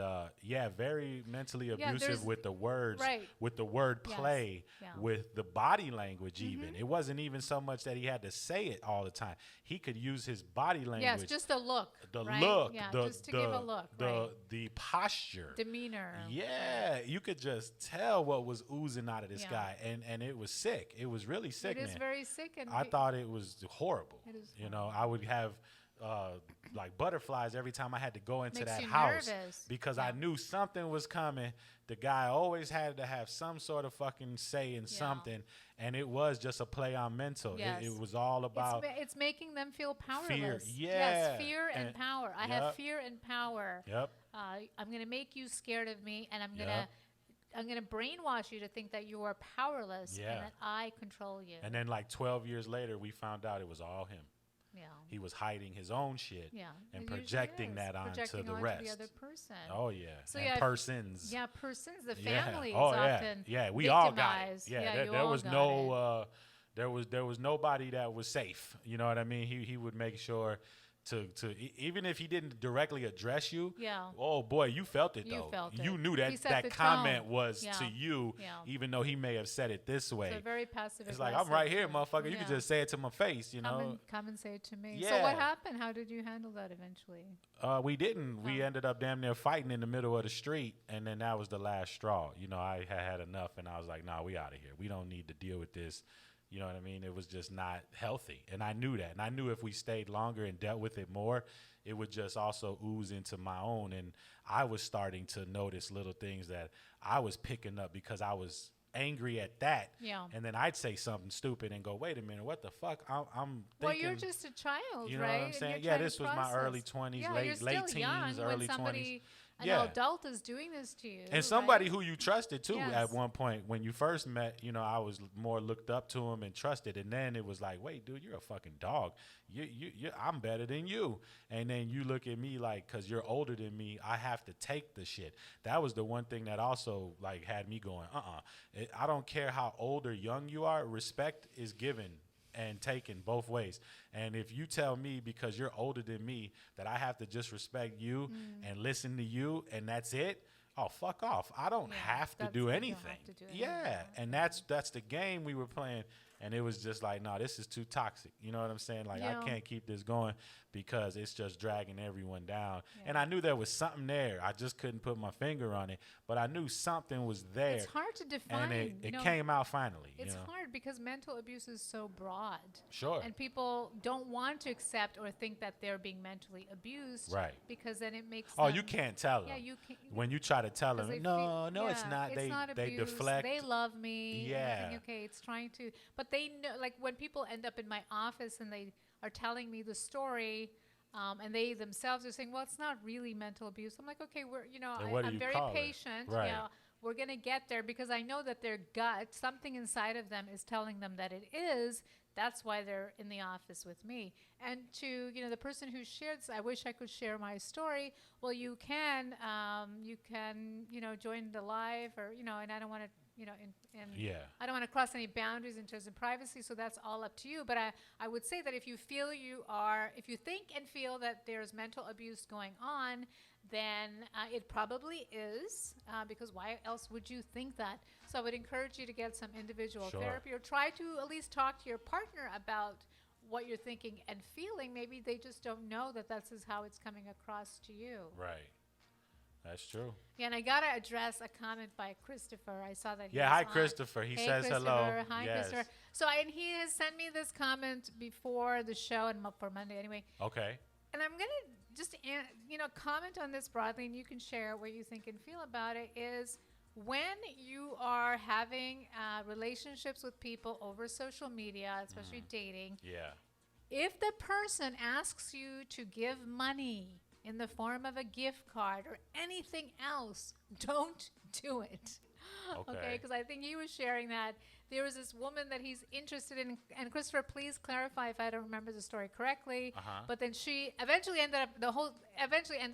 very mentally abusive with the words, with the word play, with the body language even. It wasn't even so much that he had to say it all the time. He could use his body language. Yes, just the look. The look. Just to give a look. The posture. Demeanor. Yeah, you could just tell what was oozing out of this guy. And it was sick. It was really sick. It is very sick. And I thought it was horrible. It is I would have like butterflies every time I had to go into Makes that you house nervous. because I knew something was coming. The guy always had to have some sort of fucking say in something, and it was just a play on mental. Yes. It was all about it's making them feel powerless. fear. Yes, fear and power. I have fear and power. Yep. I'm gonna make you scared of me, and I'm gonna brainwash you to think that you are powerless and that I control you. And then like 12 years later, we found out it was all him. Yeah. He was hiding his own shit and projecting that onto the rest. The other person. Oh yeah. So and persons. Yeah, persons. The families often. Yeah, we all got it. Yeah, there was no there was nobody that was safe. You know what I mean? He would make sure to even if he didn't directly address you, oh boy, you felt it though. You knew that comment was to you, even though he may have said it this way. So very passive. It's like, I'm right here, motherfucker. You can just say it to my face, you know. Come and say it to me. Yeah. So what happened? How did you handle that eventually? We didn't. We ended up damn near fighting in the middle of the street, and then that was the last straw. You know, I had enough, and I was like, nah, we out of here. We don't need to deal with this. You know what I mean? It was just not healthy. And I knew that. And I knew if we stayed longer and dealt with it more, it would just also ooze into my own. And I was starting to notice little things that I was picking up because I was angry at that. Yeah. And then I'd say something stupid and go, wait a minute, what the fuck? I'm thinking. Well, you're just a child, you know right? what I'm saying? Yeah, this was my early 20s, late teens, early 20s. An adult is doing this to you. And somebody who you trusted, too, at one point. When you first met, you know, I was more looked up to him and trusted. And then it was like, wait, dude, you're a fucking dog. I'm better than you. And then you look at me like, because you're older than me, I have to take the shit. That was the one thing that also, like, had me going, I don't care how old or young you are. Respect is given and taken both ways. And if you tell me because you're older than me that I have to just respect you and listen to you and that's it, oh, fuck off. I don't have to do anything. And that's the game we were playing. And it was just like, no, this is too toxic. You know what I'm saying? Like, I can't keep this going because it's just dragging everyone down. Yeah. And I knew there was something there. I just couldn't put my finger on it. But I knew something was there. It's hard to define. And it came out finally. It's hard because mental abuse is so broad. Sure. And people don't want to accept or think that they're being mentally abused. Right. Because then it makes you can't tell them. Yeah, you can't. When you try to tell them, no, it's not. It's not abuse. They deflect. They love me. Yeah. Think, okay, it's trying to. But they know, like when people end up in my office and they are telling me the story, and they themselves are saying, well, it's not really mental abuse. I'm like, okay, I'm very patient. Right. Yeah, we're going to get there because I know that their gut, something inside of them is telling them that it is. That's why they're in the office with me. And to, the person who shared, I wish I could share my story. Well, you can, join the live or, and I don't want to, I don't want to cross any boundaries in terms of privacy, so that's all up to you. But I would say that if you think and feel that there's mental abuse going on, then it probably is, because why else would you think that? So I would encourage you to get some individual therapy, or try to at least talk to your partner about what you're thinking and feeling. Maybe they just don't know that this is how it's coming across to you. Right. That's true. Yeah, and I got to address a comment by Christopher. I saw that he hi, on. Christopher. He Hey, says Christopher. hello. Hi, yes. Christopher. So, and he has sent me this comment before the show, and for Monday anyway. Okay. And I'm going to just, comment on this broadly, and you can share what you think and feel about it, is when you are having relationships with people over social media, especially dating, if the person asks you to give money in the form of a gift card or anything else, don't do it. Okay, because I think he was sharing that there was this woman that he's interested in, and Christopher, please clarify if I don't remember the story correctly. But then she eventually ended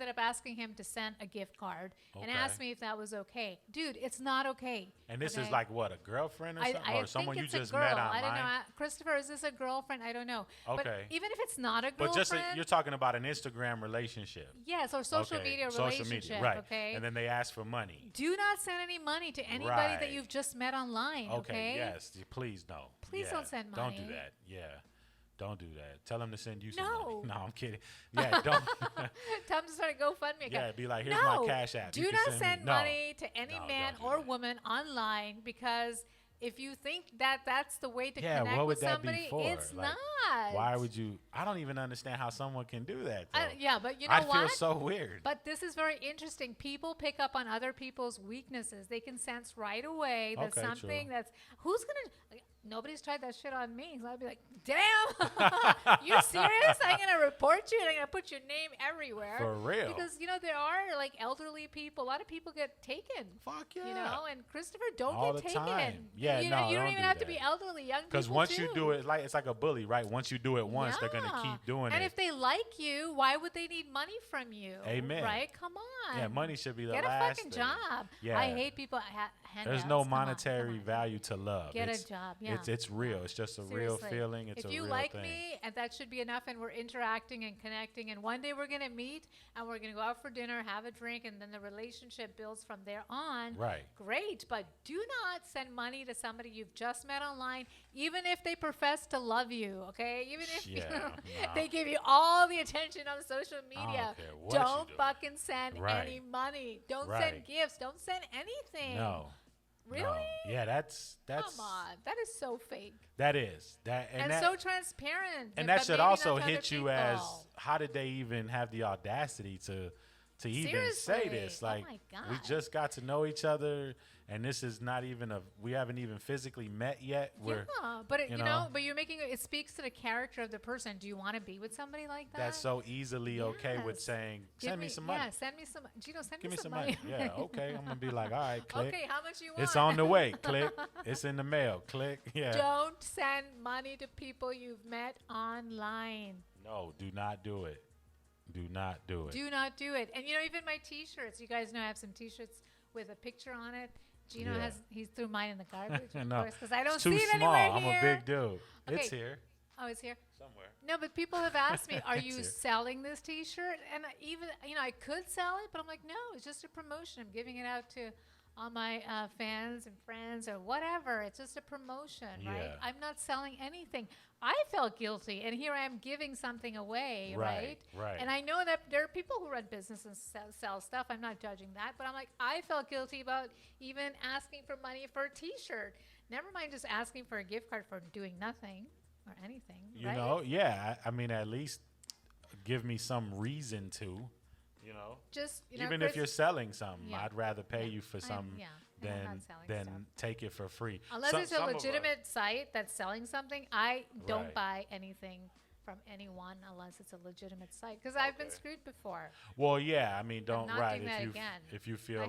up asking him to send a gift card and asked me if that was okay. Dude, it's not okay. And this is like what, a girlfriend or something, or someone you just met online? I don't know. Christopher, is this a girlfriend? I don't know. Okay. But even if it's not a but girlfriend, you're talking about an Instagram relationship. Yes, or social media relationship. Right. Okay. And then they ask for money. Do not send any money to anybody that you've just met online. Okay. Yes. Please no. Please don't send money. Don't do that. Yeah. Don't do that. Tell them to send you some No. money. No, I'm kidding. Yeah, don't. Tell them to start a GoFundMe account. Yeah, be like, here's my Cash App. Do not send money to any man or woman online, because if you think that that's the way to connect what would with that somebody, be for? it's Like, not. Why would you? I don't even understand how someone can do that. But you know I'd what? feel so weird. But this is very interesting. People pick up on other people's weaknesses. They can sense right away that something that's nobody's tried that shit on me. So I'd be like, damn, you serious? I'm going to report you and I'm going to put your name everywhere. For real. Because, there are like elderly people. A lot of people get taken. Fuck yeah. And Christopher, don't all get the taken. time. Yeah, you no, you don't don't even do have that. to be elderly. Young people Because once too. you do it, it's like a bully, right? Once you do it once, they're going to keep doing it. And if they like you, why would they need money from you? Amen. Right? Come on. Yeah, money should be the Get last a fucking thing. job. Yeah. I hate people handouts. There's no Come on, monetary value to love. Get a job. Yeah. It's real. It's just a real feeling. It's a real thing. If you like me, and that should be enough, and we're interacting and connecting, and one day we're going to meet, and we're going to go out for dinner, have a drink, and then the relationship builds from there on. Right. Great. But do not send money to somebody you've just met online, even if they profess to love you, okay? Even if they give you all the attention on social media. Don't fucking send any money. Don't send gifts. Don't send anything. No. Really? No. Yeah, that's Come on. That is so fake. That is. And so transparent. And that should also hit you as, how did they even have the audacity to even say this? Like, oh my God. we just got to know each other, and this is not even we haven't even physically met yet. But but you're making it speaks to the character of the person. Do you want to be with somebody like that? That's so easily okay with saying, send me some money. Yeah, send me some. Gino, Give me some money. Yeah, okay. I'm gonna be like, all right, click. Okay, how much you want? It's on the way. Click. It's in the mail. Click. Yeah. Don't send money to people you've met online. No, do not do it. Do not do it. Do not do it. And even my T-shirts. You guys know I have some T-shirts with a picture on it. Gino he threw mine in the garbage, of course, because I don't see it small. anywhere here. I'm a big dude. Okay. It's here. Oh, it's here? Somewhere. No, but people have asked me, are you here. selling this T-shirt? And I could sell it, but I'm like, no, it's just a promotion. I'm giving it out to all my fans and friends or whatever. It's just a promotion, right? I'm not selling anything. I felt guilty, and here I am giving something away, right? Right. And I know that there are people who run business and sell stuff. I'm not judging that, but I'm like, I felt guilty about even asking for money for a T-shirt. Never mind just asking for a gift card for doing nothing or anything, right? I mean, at least give me some reason to, Just, even if you're selling something, I'd rather pay you for some than take it for free. Unless it's a legitimate site that's selling something, I don't buy anything from anyone unless it's a legitimate site, because I've been screwed before. Well, yeah, I mean, don't doing if that you again. If you feel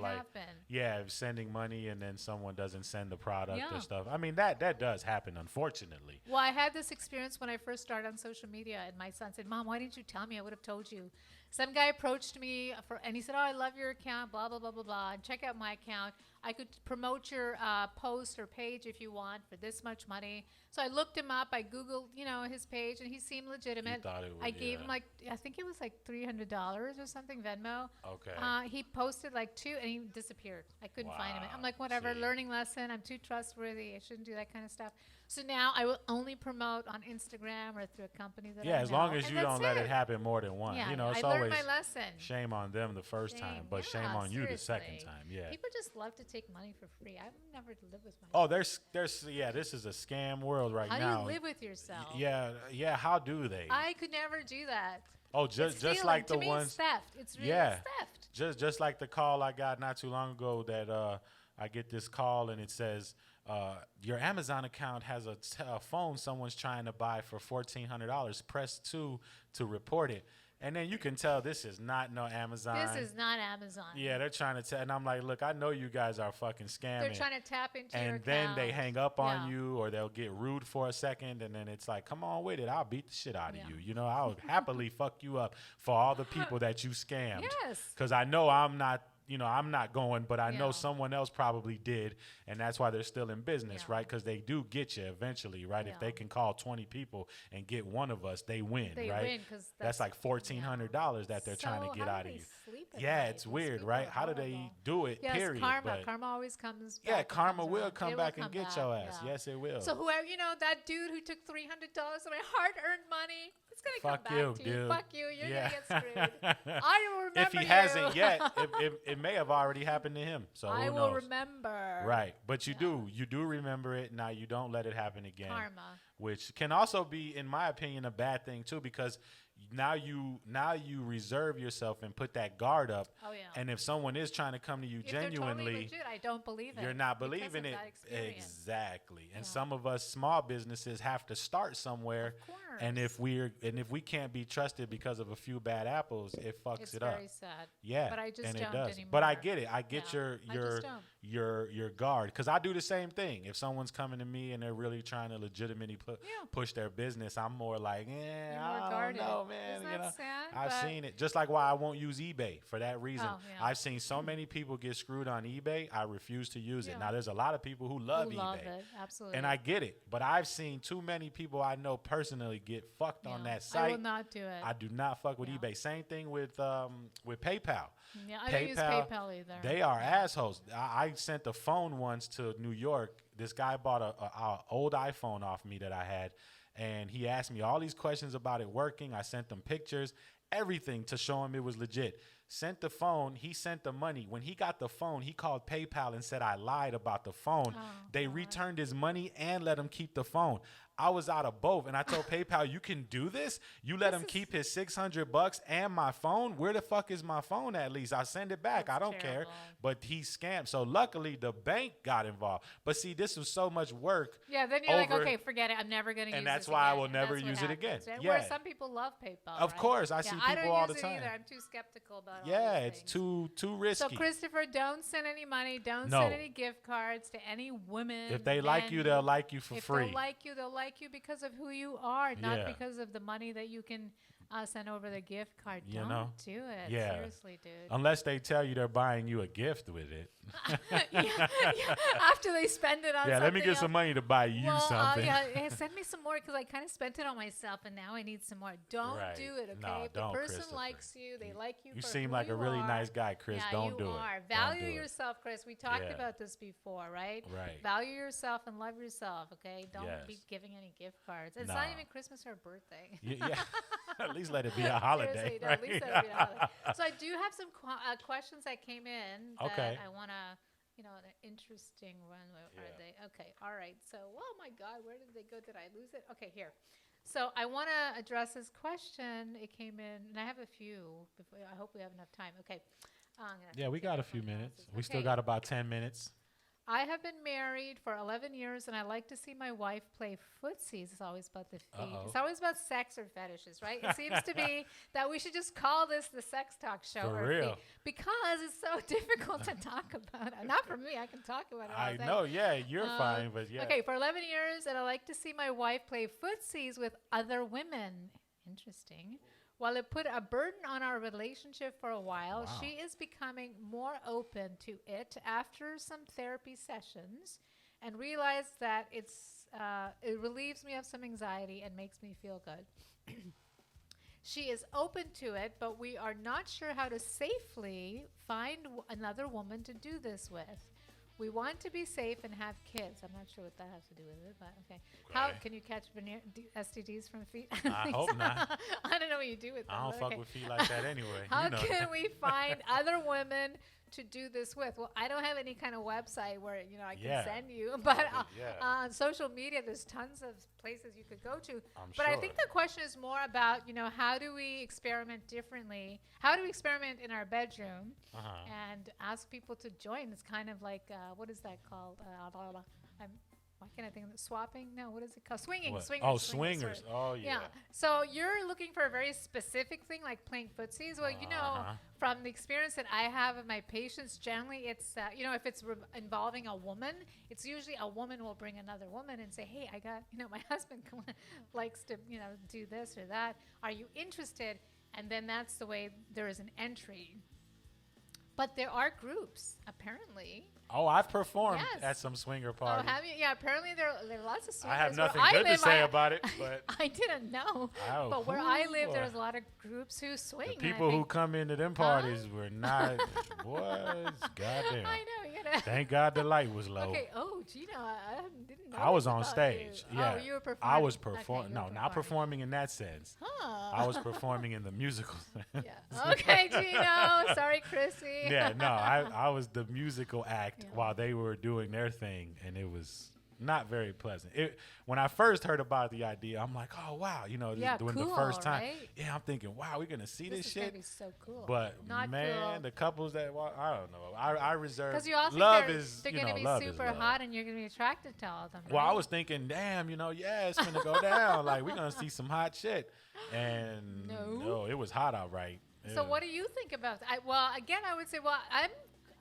sending money and then someone doesn't send the product or stuff. I mean, that does happen, unfortunately. Well, I had this experience when I first started on social media, and my son said, "Mom, why didn't you tell me? I would have told you." Some guy approached me and he said, "Oh, I love your account, blah blah blah blah blah. And check out my account. I could promote your post or page if you want for this much money." So I looked him up. I Googled, his page, and he seemed legitimate. You thought it was, I gave him I think it was like $300 or something, Venmo. Okay. He posted like 2, and he disappeared. I couldn't find him. I'm like, whatever, learning lesson. I'm too trustworthy. I shouldn't do that kind of stuff. So now I will only promote on Instagram or through a company that I know. As long as you don't let it happen more than once. Yeah, It's I learned always my lesson. shame on them the first time, but shame on you the second time. Yeah. People just love to take money for free. I've never lived with my. Oh, there's this is a scam world right now. How do you live with yourself? Yeah. How do they? I could never do that. Oh, just like the to me, ones. It's theft. It's really theft. Just like the call I got not too long ago that I get this call and it says your Amazon account has a phone someone's trying to buy for $1,400. Press 2 to report it. And then you can tell this is not no Amazon. This is not Amazon. Yeah, they're trying to tell. And I'm like, look, I know you guys are fucking scamming. They're trying to tap into your account. And then they hang up on Yeah. you or they'll get rude for a second. And then it's like, come on with it. I'll beat the shit out of you. I'll happily fuck you up for all the people that you scammed. Yes. Because I know I'm not. I'm not going, but I know someone else probably did, and that's why they're still in business, right? Because they do get you eventually, right? If they can call 20 people and get one of us, they win, they right? Win because that's like $1,400 that they're trying to get out of you. Yeah, it's weird, right? How do they do it? Yes, period. karma. But karma always comes back. Yeah, karma will around. come back and get your ass. Yeah. Yes, it will. So whoever, that dude who took $300 of my hard-earned money, it's going to come back to you. Dude. Fuck you. You're going to get screwed. I will remember if he hasn't yet, it may have already happened to him. So I who will knows? Remember. Right. But you do remember it. Now you don't let it happen again. Karma. Which can also be, in my opinion, a bad thing too, because now you reserve yourself and put that guard up. Oh, yeah. And if someone is trying to come to you genuinely, they're totally legit, I don't believe it. You're not believing it. Exactly. And some of us small businesses have to start somewhere. Of course. And if we can't be trusted because of a few bad apples, it fucks it up. It's very sad. Yeah. But I just and don't it does. anymore. But I get it. I get your guard, because I do the same thing. If someone's coming to me and they're really trying to legitimately push their business, I'm more like, I don't know, man. Isn't that sad? I've seen it. Just like why I won't use eBay for that reason. Oh, yeah. I've seen so many people get screwed on eBay. I refuse to use it. Now there's a lot of people who love eBay. Love it. Absolutely. And I get it, but I've seen too many people I know personally get fucked on that site. I will not do it. I do not fuck with eBay. Same thing with PayPal. Yeah, I don't use PayPal either. They are assholes. I sent a phone once to New York. This guy bought a old iPhone off me that I had, and he asked me all these questions about it working. I sent them pictures, everything to show him it was legit. Sent the phone. He sent the money. When he got the phone, he called PayPal and said I lied about the phone. They returned his money and let him keep the phone. I was out of both, and I told PayPal, you can do this? You let him keep his $600 and my phone? Where the fuck is my phone at least? I'll send it back. I don't care. But he scammed. So luckily, the bank got involved. But see, this was so much work. Yeah, then you're like, okay, forget it. I'm never going to use it again. And that's why I will never use it again. Right? Where some people love PayPal, Of course. I see people all the time. I don't use it either. I'm too skeptical about it. Yeah, it's too risky. So, Christopher, don't send any money. Don't send any gift cards to any women. If they like you, they'll like you for free. If they like you, they'll like you because of who you are, not because of the money that you can send over the gift card. Don't do it. Yeah. Seriously, dude. Unless they tell you they're buying you a gift with it. After they spend it on something. Let me get some money to buy you something. Send me some more because I kind of spent it on myself and now I need some more. Don't do it, okay? No, if the person likes you, they like you. You seem like a really nice guy, Chris. Don't do it. Value yourself, Chris. We talked about this before, right? Right. Value yourself and love yourself, okay? Don't be giving any gift cards. It's not even Christmas or birthday. Yeah. At least let it be a holiday. Right? At least let it be a holiday. So I do have some questions that came in that I want to, an interesting one. Where are they? Okay. All right. So, oh my God, where did they go? Did I lose it? Okay, here. So I want to address this question. It came in, and I have a few. I hope we have enough time. Okay. We got a few minutes. We still got about 10 minutes. I have been married for 11 years, and I like to see my wife play footsies. It's always about the feet. It's always about sex or fetishes, right? It seems to be that we should just call this the sex talk show. For real. Because it's so difficult to talk about. Not for me. I can talk about it all day. I know. Yeah, you're fine, but yeah. Okay, for 11 years, and I like to see my wife play footsies with other women. Interesting. while it put a burden on our relationship for a while, she is becoming more open to it after some therapy sessions and realized that it relieves me of some anxiety and makes me feel good. She is open to it, but we are not sure how to safely find another woman to do this with. We want to be safe and have kids. I'm not sure what that has to do with it, but okay. How can you catch STDs from feet? I hope not. I don't know what you do with them. I don't fuck with feet like that anyway. How can we find other women to do this with? Well, I don't have any kind of website where I can send you, but on social media, there's tons of places you could go to. But I think the question is more about how do we experiment differently? How do we experiment in our bedroom and ask people to join? It's kind of like what is that called? Why can't I think of it? Swapping? No, what is it called? Swinging. Swingers. Oh, swingers. Oh, yeah. So you're looking for a very specific thing like playing footsies. Well, from the experience that I have of my patients, generally it's, if it's involving a woman, it's usually a woman will bring another woman and say, hey, I got, my husband likes to, do this or that. Are you interested? And then that's the way there is an entry. But there are groups, apparently. Oh, I've performed at some swinger parties. Oh, have you? Yeah, apparently there are lots of swingers. I have nothing good to say about it, but I didn't know. But where I live, there's a lot of groups who swing. The people who come into them parties were not, boys, goddamn. I know. Thank God the light was low. Okay. Oh, Gino, I didn't know. I was on stage. You. Yeah. Oh, you were performing. I was performing. No, not performing in that sense. I was performing in the musical sense. Yeah. Okay, Gino. Sorry, Chrissy. Yeah, no, I was the musical act while they were doing their thing, and it was not very pleasant. When I first heard about the idea, I'm like, oh wow, when the first time, right? I'm thinking, wow, we're gonna see this shit. This is gonna be so cool. But not man, cool. the couples that I don't know. I reserve. Because you all think they're gonna be super hot, and you're gonna be attracted to all of them. Well, right? I was thinking, damn, it's gonna go down. Like we're gonna see some hot shit, and no, it was hot outright. So what do you think about that? I would say,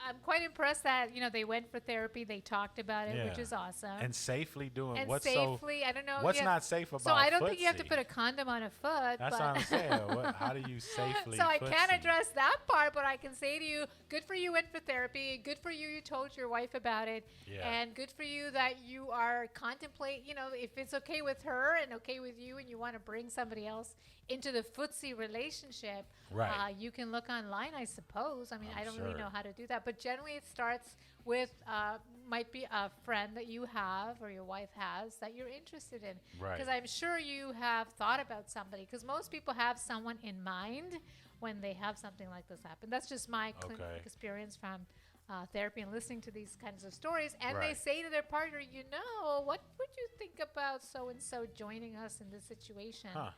I'm quite impressed that they went for therapy. They talked about it, which is awesome. And safely doing and what's safely. I don't know. What's not safe about? So I don't think you have to put a condom on a foot. That's what I'm saying. How do you safely? So I can't address that part, but I can say to you, good for you went for therapy. Good for you. You told your wife about it. Yeah. And good for you that you are contemplate. If it's okay with her and okay with you, and you want to bring somebody else into the footsie relationship, right? You can look online, I suppose. I mean, I don't really know how to do that, but generally it starts with might be a friend that you have or your wife has that you're interested in. Right. Because I'm sure you have thought about somebody. Because most people have someone in mind when they have something like this happen. That's just my experience from therapy and listening to these kinds of stories. And they say to their partner, what would you think about so-and-so joining us in this situation? Huh.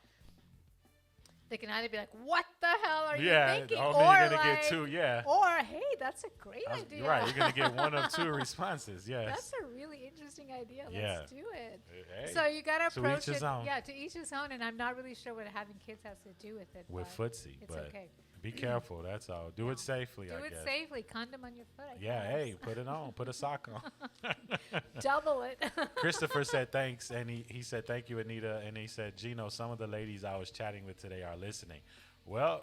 They can either be like, what the hell are you thinking? Or you're going to get two, Or, hey, that's a great idea. Right, you're going to get one of two responses, yes. That's a really interesting idea. Yeah. Let's do it. Hey, so you got to approach it. Yeah, to each his own, and I'm not really sure what having kids has to do with it. With footsie, it's but okay. Be careful, that's all. Do it safely, I guess. Do it safely. Condom on your foot, I Yeah, guess. hey, put it on. Put a sock on. Double it. Christopher said thanks, and he said thank you, Anita, and he said, Gino, some of the ladies I was chatting with today are listening. Well,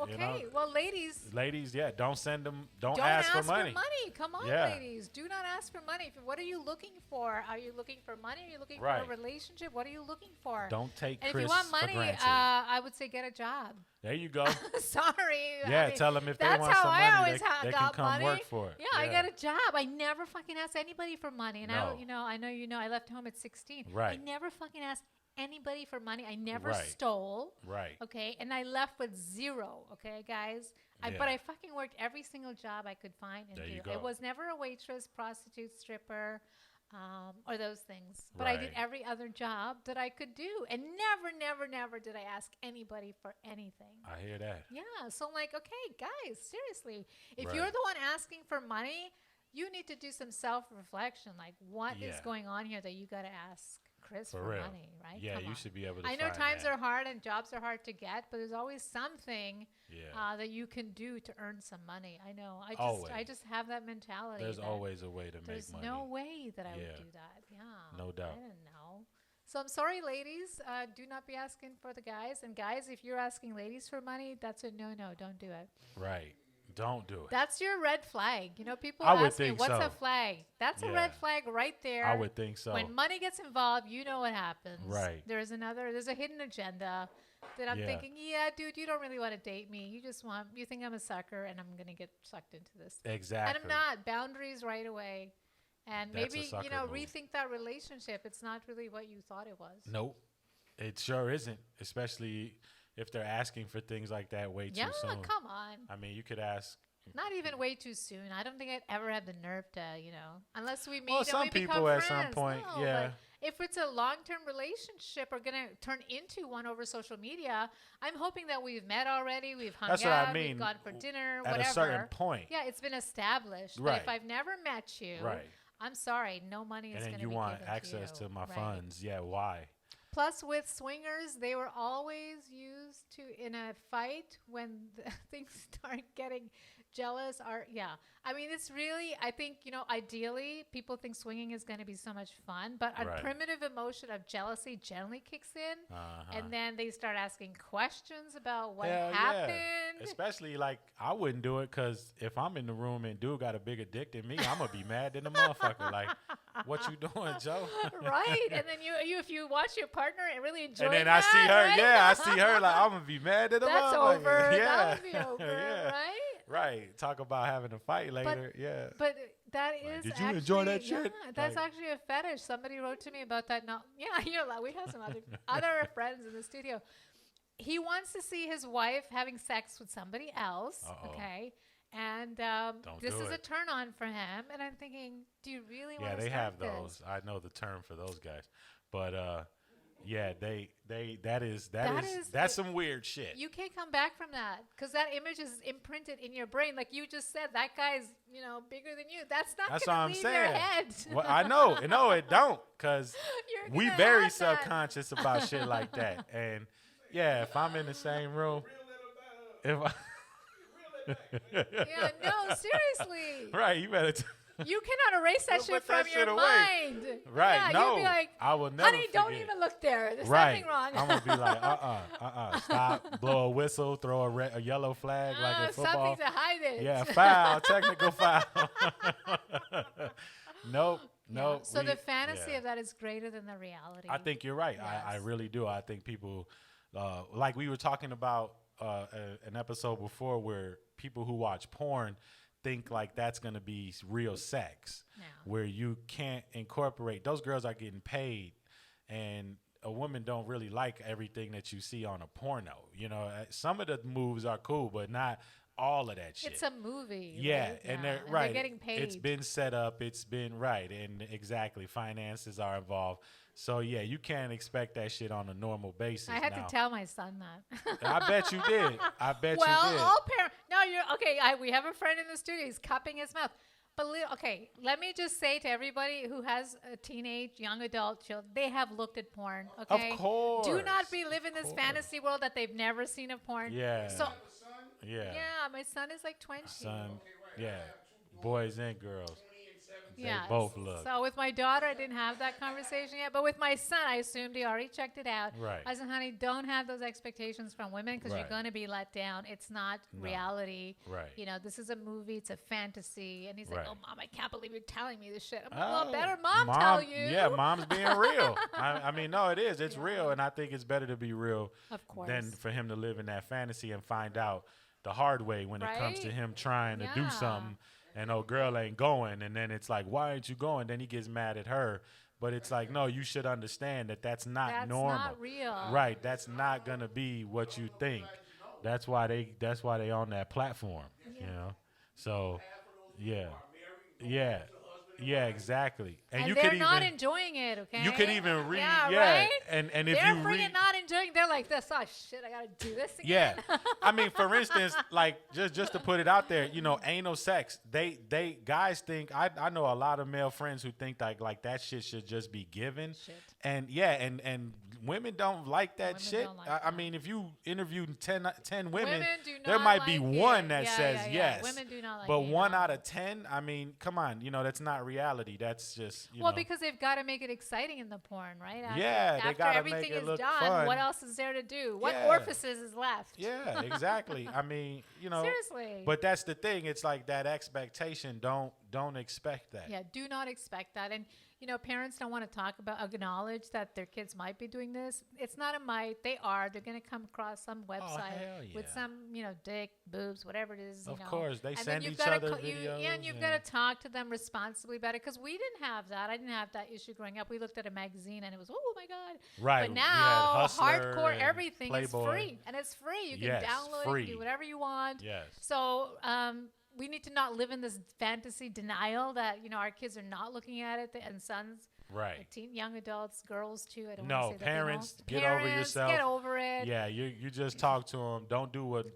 okay. Well, ladies, yeah, don't send them. Don't ask for money. Come on, ladies. Do not ask for money. What are you looking for? Are you looking for money? Are you looking for a relationship? What are you looking for? Don't take and Chris if you want money, for granted. I would say get a job. There you go. Sorry. Yeah, tell them if they want some money, they can come work for it. Yeah, I got a job. I never fucking asked anybody for money. And I know, I left home at 16. Right. I never fucking asked anybody for money. I never stole. Right. Okay. And I left with zero. Okay, guys. But I fucking worked every single job I could find and do. It was never a waitress, prostitute, stripper, or those things. But I did every other job that I could do. And never did I ask anybody for anything. I hear that. Yeah. So I'm like, okay, guys, seriously. If you're the one asking for money, you need to do some self-reflection. Like, what is going on here that you got to ask Chris for money, right? Yeah, you should be able to. I know times are hard and jobs are hard to get, but there's always something that you can do to earn some money. I know. I just have that mentality. There's always a way to make money. There's no way that I would do that. Yeah. No doubt. I don't know. So I'm sorry, ladies. Do not be asking for the guys. And guys, if you're asking ladies for money, that's a no. Don't do it. Right. Don't do it. That's your red flag. You know, people I would ask me, think what's so. a flag? That's a red flag right there. I would think so. When money gets involved, you know what happens. Right. There's a hidden agenda that I'm thinking, yeah, dude, you don't really want to date me. You think I'm a sucker and I'm going to get sucked into this. Exactly. And I'm not. Boundaries right away. And That's maybe, move. rethink that relationship. It's not really what you thought it was. Nope. It sure isn't, especially if they're asking for things like that way too soon. Yeah, come on. I mean, you could ask. Not even way too soon. I don't think I'd ever have the nerve to, unless we meet Well, and some we become people at friends. some point, No, yeah. but if it's a long-term relationship or going to turn into one over social media, I'm hoping that we've met already, we've hung That's out, what I mean. we've gone for dinner, At whatever. a certain point. Yeah, it's been established. Right. But if I've never met you, I'm sorry, no money is going to be given to you. And then you want access to my funds. Yeah, why? Plus, with swingers, they were always used to, in a fight, when things start getting jealous. I mean, it's really, I think, ideally, people think swinging is going to be so much fun, but a primitive emotion of jealousy generally kicks in, and then they start asking questions about what happened. Yeah. Especially, like, I wouldn't do it because if I'm in the room and dude got a bigger dick than me, I'm going to be mad than a motherfucker. Like, what you doing, Joe? Right. And then you if you watch your partner and really enjoy and then that, I see her, right? I see her like, I'm going to be mad than a motherfucker. That's over. Yeah. That would be over, right? Right. Talk about having a fight later. But that is did you enjoy that shit? Yeah, that's actually a fetish. Somebody wrote to me about that. We have some other friends in the studio. He wants to see his wife having sex with somebody else. Okay. And this is a turn on for him. And I'm thinking, do you really want to they start have those. this? I know the term for those guys. But that's some weird shit. You can't come back from that because that image is imprinted in your brain. Like you just said, that guy's, bigger than you. That's not going to leave your head. Well, I know. No, it don't, because we very subconscious about shit like that. And if I'm in the same room, no, seriously. Right, you better. You cannot erase that shit from your mind. Right, yeah, no. You'll be like, I will never honey, forget. don't even look there. There's something wrong. I'm going to be like, stop, blow a whistle, throw a yellow flag like in football. Something to hide it. Yeah, foul, technical foul. Nope. So the fantasy of that is greater than the reality. I think you're right. Yes. I really do. I think people, like we were talking about an episode before where people who watch porn think like that's going to be real sex, where you can't incorporate. Those girls are getting paid, and a woman don't really like everything that you see on a porno. Some of the moves are cool, but not all of that shit. It's a movie. Yeah, right? and they're getting paid. It's been set up. It's been and exactly, finances are involved. So you can't expect that shit on a normal basis. I had to tell my son that. I bet you did. I bet you did. Well, all parents. No, you're okay. We have a friend in the studio. He's cupping his mouth. But let me just say to everybody who has a teenage, young adult child, they have looked at porn. Okay, of course. Do not be living this fantasy world that they've never seen of porn. Yeah. So. Yeah. Yeah, my son is like 20. Son, boys and girls. Yeah, they both look. So with my daughter, I didn't have that conversation yet. But with my son, I assumed he already checked it out. Right. I said, honey, don't have those expectations from women because you're going to be let down. It's not reality. Right. This is a movie. It's a fantasy. And he's like, oh, Mom, I can't believe you're telling me this shit. I'm like, well, better mom tell you. Yeah, mom's being real. I mean, no, it is. It's real. And I think it's better to be real than for him to live in that fantasy and find out the hard way when it comes to him trying to do something. And girl ain't going, and then it's like, why aren't you going? Then he gets mad at her, but it's like, no, you should understand that that's not normal. That's not real. Right? That's not gonna be what you think. That's why they on that platform. So, yeah, exactly. And you they're could not even, enjoying it, okay? You could even read, right? and if they're you freaking not enjoying. They're like, this, oh shit, I gotta do this again. Yeah, I mean, for instance, like just to put it out there, anal sex. They guys think I know a lot of male friends who think like that shit should just be given, and women don't like that Women shit. don't like I that. mean, if you interviewed 10 women, do there not might be like one it. that Yeah, says yeah, yeah. yes. Women do not like but it, one no. out of 10, I mean, come on, that's not reality. That's just, you Well, know. because they've got to make it exciting in the porn, right? Yeah, they after gotta everything make it is look done, fun. what else is there to do? What Yeah. orifices is left? Yeah, exactly. I mean, Seriously. But that's the thing. It's like that expectation. Don't expect that. Yeah, do not expect that. And, parents don't want to acknowledge that their kids might be doing this. It's not a might. They are. They're going to come across some website hell with yeah. some, dick, boobs, whatever it is. Of course, they and send then you've each gotta other you've videos, got to talk to them responsibly about it because we didn't have that. I didn't have that issue growing up. We looked at a magazine and it was, oh my God. Right. But We had now, Hustler hardcore and everything Playboy. is free. And it's free. You can Yes, download free. it, do whatever you want. Yes. So, we need to not live in this fantasy denial that, our kids are not looking at it and sons. Right. Young adults, girls too. I don't No, want to say parents, that get over yourself. Get over it. Yeah, you just talk to them. Don't do what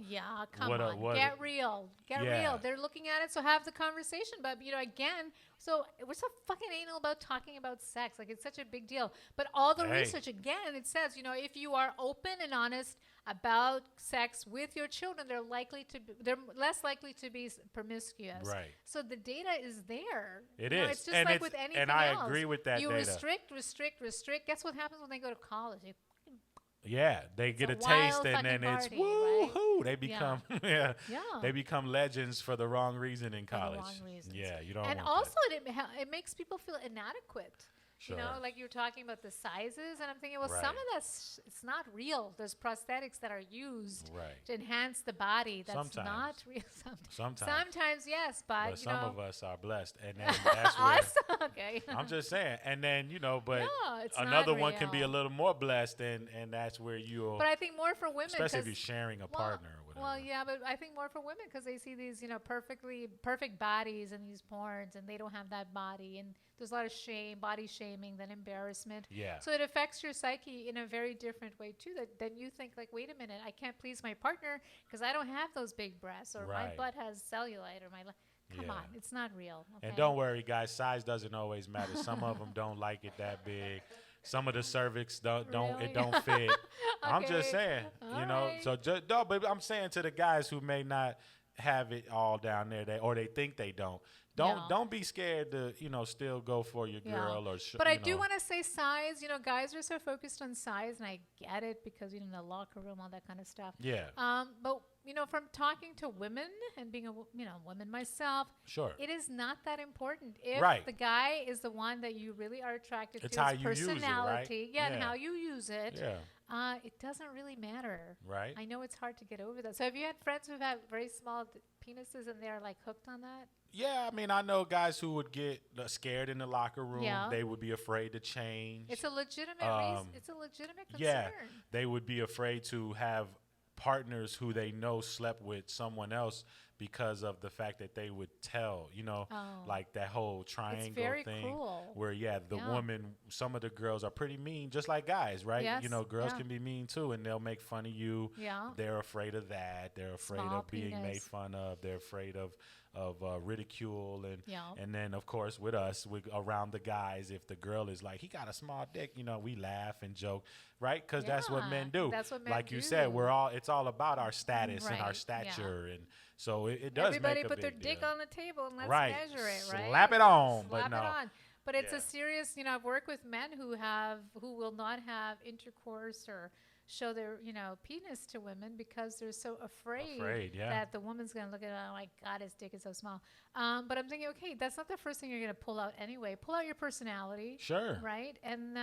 Yeah, come on. Get real. Get Yeah. real. They're looking at it, so have the conversation. But, again, so we're so fucking anal about talking about sex. Like, it's such a big deal. But all the research, again, it says, if you are open and honest about sex with your children, they're less likely to be promiscuous. Right. So the data is there. It is. It's just And like it's- with anything and I else. agree with that You data. restrict. Guess what happens when they go to college? Yeah, they get a a taste wild and then fucking it's party, right? woohoo. They become Yeah. They become legends for the wrong reason in college. For the wrong reasons. Yeah, you don't. And want also, that. it makes people feel inadequate. Sure. Like you're talking about the sizes, and I'm thinking, well, Right. some of that's it's not real. There's prosthetics that are used Right. to enhance the body. That's Sometimes. not real. Sometimes, yes, but some of us are blessed, and then that's where. Awesome. Okay. I'm just saying, and then but No, it's not another one can be a real. little more blessed, and that's where you'll. But I think more for women, especially if 'cause- you're sharing a partner or whatever. Well, yeah, but I think more for women because they see these, perfect bodies in these porns, and they don't have that body, and there's a lot of shame, body shaming, then embarrassment. Yeah. So it affects your psyche in a very different way too. That then you think like, wait a minute, I can't please my partner because I don't have those big breasts, or my Right. butt has cellulite, or come Yeah. on, it's not real. Okay? And don't worry, guys. Size doesn't always matter. Some of them don't like it that big. Some of the cervix don't Really? it don't fit. I'm just Okay. saying, All right. So just no, but I'm saying to the guys who may not have it all down there, or they think they don't. Yeah. Don't be scared to still go for your girl or. But I do want to say size. Guys are so focused on size, and I get it because the locker room, all that kind of stuff. Yeah. But from talking to women and being a woman myself, Sure. it is not that important. If Right. the guy is the one that you really are attracted It's to, how his you use it, right? personality, and Yeah. how you use it. Yeah. It doesn't really matter. Right. I know it's hard to get over that. So have you had friends who have very small penises and they're like hooked on that? Yeah, I mean, I know guys who would get scared in the locker room. Yeah. They would be afraid to change. It's a legitimate reason. It's a legitimate concern. Yeah, they would be afraid to have partners who they know slept with someone else because of the fact that they would tell, like that whole triangle very thing cruel. where, the woman, some of the girls are pretty mean, just like guys, right? Yes, Girls yeah. can be mean too, and they'll make fun of you. Yeah. They're afraid of that. They're afraid Small of being made penis. fun of. They're afraid of ridicule Yeah. and then of course with us around the guys, if the girl is like, he got a small dick, we laugh and joke, right? Because that's what Yeah, men do. that's what men like you do. said, it's all about our status and our Right, stature, and so it does Everybody make a put their big dick deal. on the table and let's Right. measure it, right? Slap it on, but Slap no. it on. But it's Yeah. a serious, I've worked with men who will not have intercourse or show their, penis to women because they're so afraid yeah. that the woman's going to look at it and, oh my God, his dick is so small. But I'm thinking, okay, that's not the first thing you're going to pull out anyway. Pull out your personality. Sure. Right? And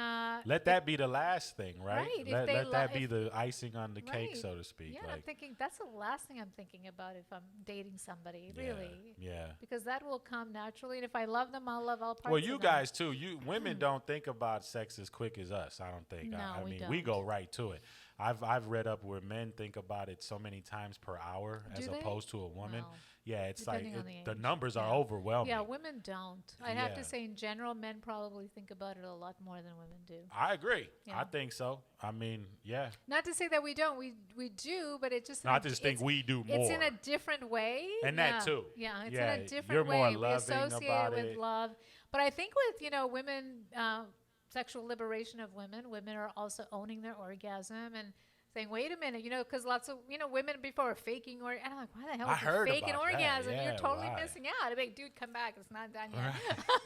let that be the last thing, right? Right, if Let they that be the icing on the cake, Right. so to speak. Yeah, like, I'm thinking that's the last thing I'm thinking about if I'm dating somebody, really. Yeah. Because that will come naturally, and if I love them, I'll love all parts. Well, of you them. guys too. Women don't think about sex as quick as us. I don't think. No, I we mean, don't. we go right to it. I've read up where men think about it so many times per hour as Do they? opposed to a woman. Wow. Yeah, it's like Depending on the the age. numbers are Yeah. overwhelming. Yeah, women don't. I'd have Yeah. to say, in general, men probably think about it a lot more than women do. I agree. Yeah. I think so. I mean, yeah. Not to say that we don't. We do, but it just. No, I just think we do It's in more. a different way. And yeah. that too. Yeah, it's Yeah, in a different you're way. more We loving associate about it with it. love. But I think with women, sexual liberation of women. Women are also owning their orgasm and saying, wait a minute, because lots of, women before were faking or, and I'm like, why the hell I is heard you faking about that. orgasm? Yeah, You're totally why? missing out. A big dude, come back. It's not done yet.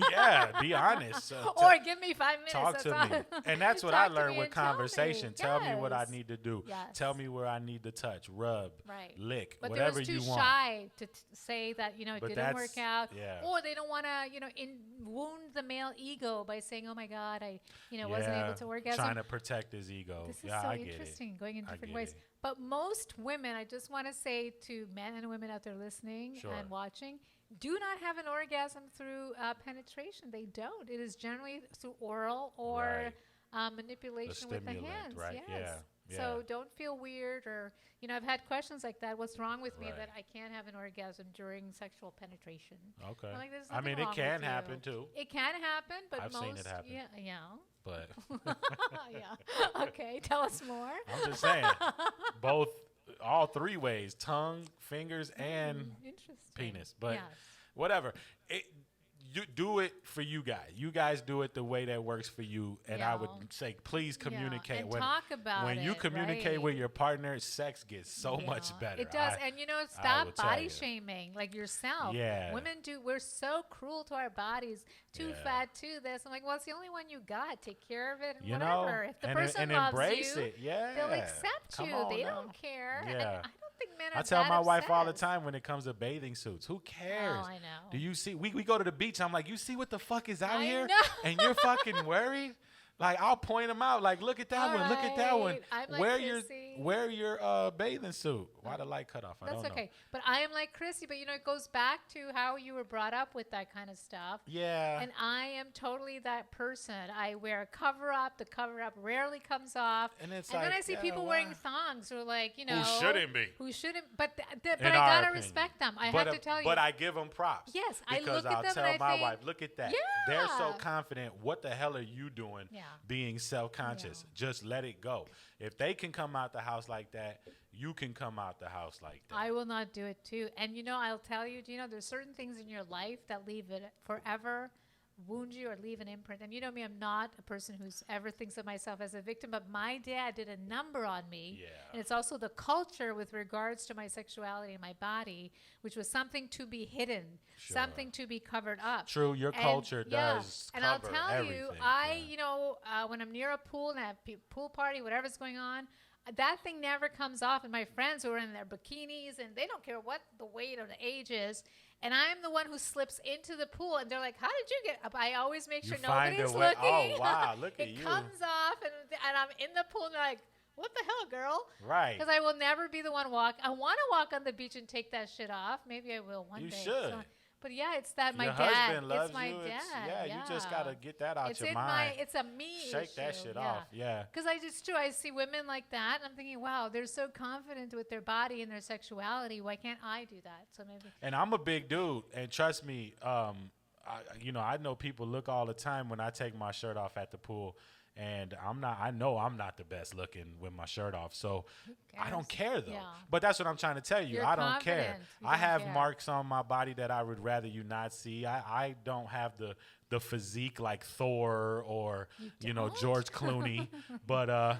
Right. Yeah, be honest. Or give me 5 minutes. Talk that's to all. me. And that's what I Talk to learned me with and tell me. conversation. Tell me what I Yes. need to do. Yes. Tell me where I need to touch, rub, Right. lick, But whatever they was too you want. shy to say that, it But didn't work out. yeah. Or they don't want to, wound the male ego by saying, oh my God, I, wasn't able to orgasm. Trying to protect his ego. This is yeah, so I get interesting, it. going in I different get ways. it. But most women, I just want to say to men and women out there listening Sure. and watching, do not have an orgasm through penetration. They don't. It is generally through oral or manipulation with the stimulant, hands. right? Yes. Yeah. So don't feel weird or, I've had questions like that. What's wrong with me Right. that I can't have an orgasm during sexual penetration? Okay. I'm like, there's I nothing mean, it wrong can with you. happen too. It can happen, but I've most seen it happen. Yeah. But Yeah. Okay. Tell us more. I'm just saying, all 3 ways: tongue, fingers, and Interesting. penis. But Yes. whatever. You do it for you guys. You guys do it the way that works for you. And I would say, please communicate. And talk about when you it, communicate right. with your partner, sex gets so much better. It does. And will stop tell body you. shaming like yourself. Yeah. Women we're so cruel to our bodies. Too Yeah. fat, too this. I'm like, well, it's the only one you got. Take care of it and You know, whatever. If the and person embrace loves you, it. Yeah. they'll accept Come you. on They now. don't care. Yeah. And I don't think men are I tell that my wife all the obsessed. time when it comes to bathing suits. Who cares? Oh, I know. Do you see? We go to the beach. I'm like, you see what the fuck is out I here? know. And you're fucking worried? Like, I'll point them out. Like, look at that All one. Look at that one. right. I'm like Chrissy. Wear your bathing suit. Why the light cut off? I That's don't know. okay. But I am like Chrissy, but it goes back to how you were brought up with that kind of stuff. Yeah. And I am totally that person. I wear a cover up. The cover up rarely comes off. And it's then like, I see yeah, people why? wearing thongs who are like, Who shouldn't be. Who shouldn't. But but In I our gotta opinion. respect them. I But have to tell you. But I give them props. Yes, I because look at I'll them tell and I my think, wife, look at that. They're so yeah. confident. What the hell are you doing? Yeah. Being self-conscious. Just let it go. If they can come out the house like that, you can come out the house like that. I will not do it too. And I'll tell you, there's certain things in your life that leave it forever, wound you or leave an imprint. And you know me, I'm not a person who's ever thinks of myself as a victim, but my dad did a number on me. Yeah. And it's also the culture with regards to my sexuality and my body, which was something to be hidden, Sure. something to be covered up. True, your culture does And I'll cover tell everything. you, when I'm near a pool and I have pool party, whatever's going on, that thing never comes off. And my friends who are in their bikinis and they don't care what the weight or the age is. And I'm the one who slips into the pool and they're like, how did you get up? I always make sure You find nobody's a way- looking. Oh, wow, look at it you. comes off and I'm in the pool and they're like, what the hell, girl? Right. Because I will never be the one walk. I want to walk on the beach and take that shit off. Maybe I will one You day. should. But yeah, it's that my Your dad. husband loves it's my you. dad. You just got to get that out It's your in mind. it's a me Shake that issue, shit off. Yeah. Because it's true. I see women like that, and I'm thinking, wow, they're so confident with their body and their sexuality. Why can't I do that? So maybe. And I'm a big dude, and trust me, I know people look all the time when I take my shirt off at the pool, and I know I'm not the best looking with my shirt off, so I don't care though. Yeah. But that's what I'm trying to tell you. You're I don't care. confident. You I don't have care. marks on my body that I would rather you not see. I don't have the physique like Thor or George Clooney, but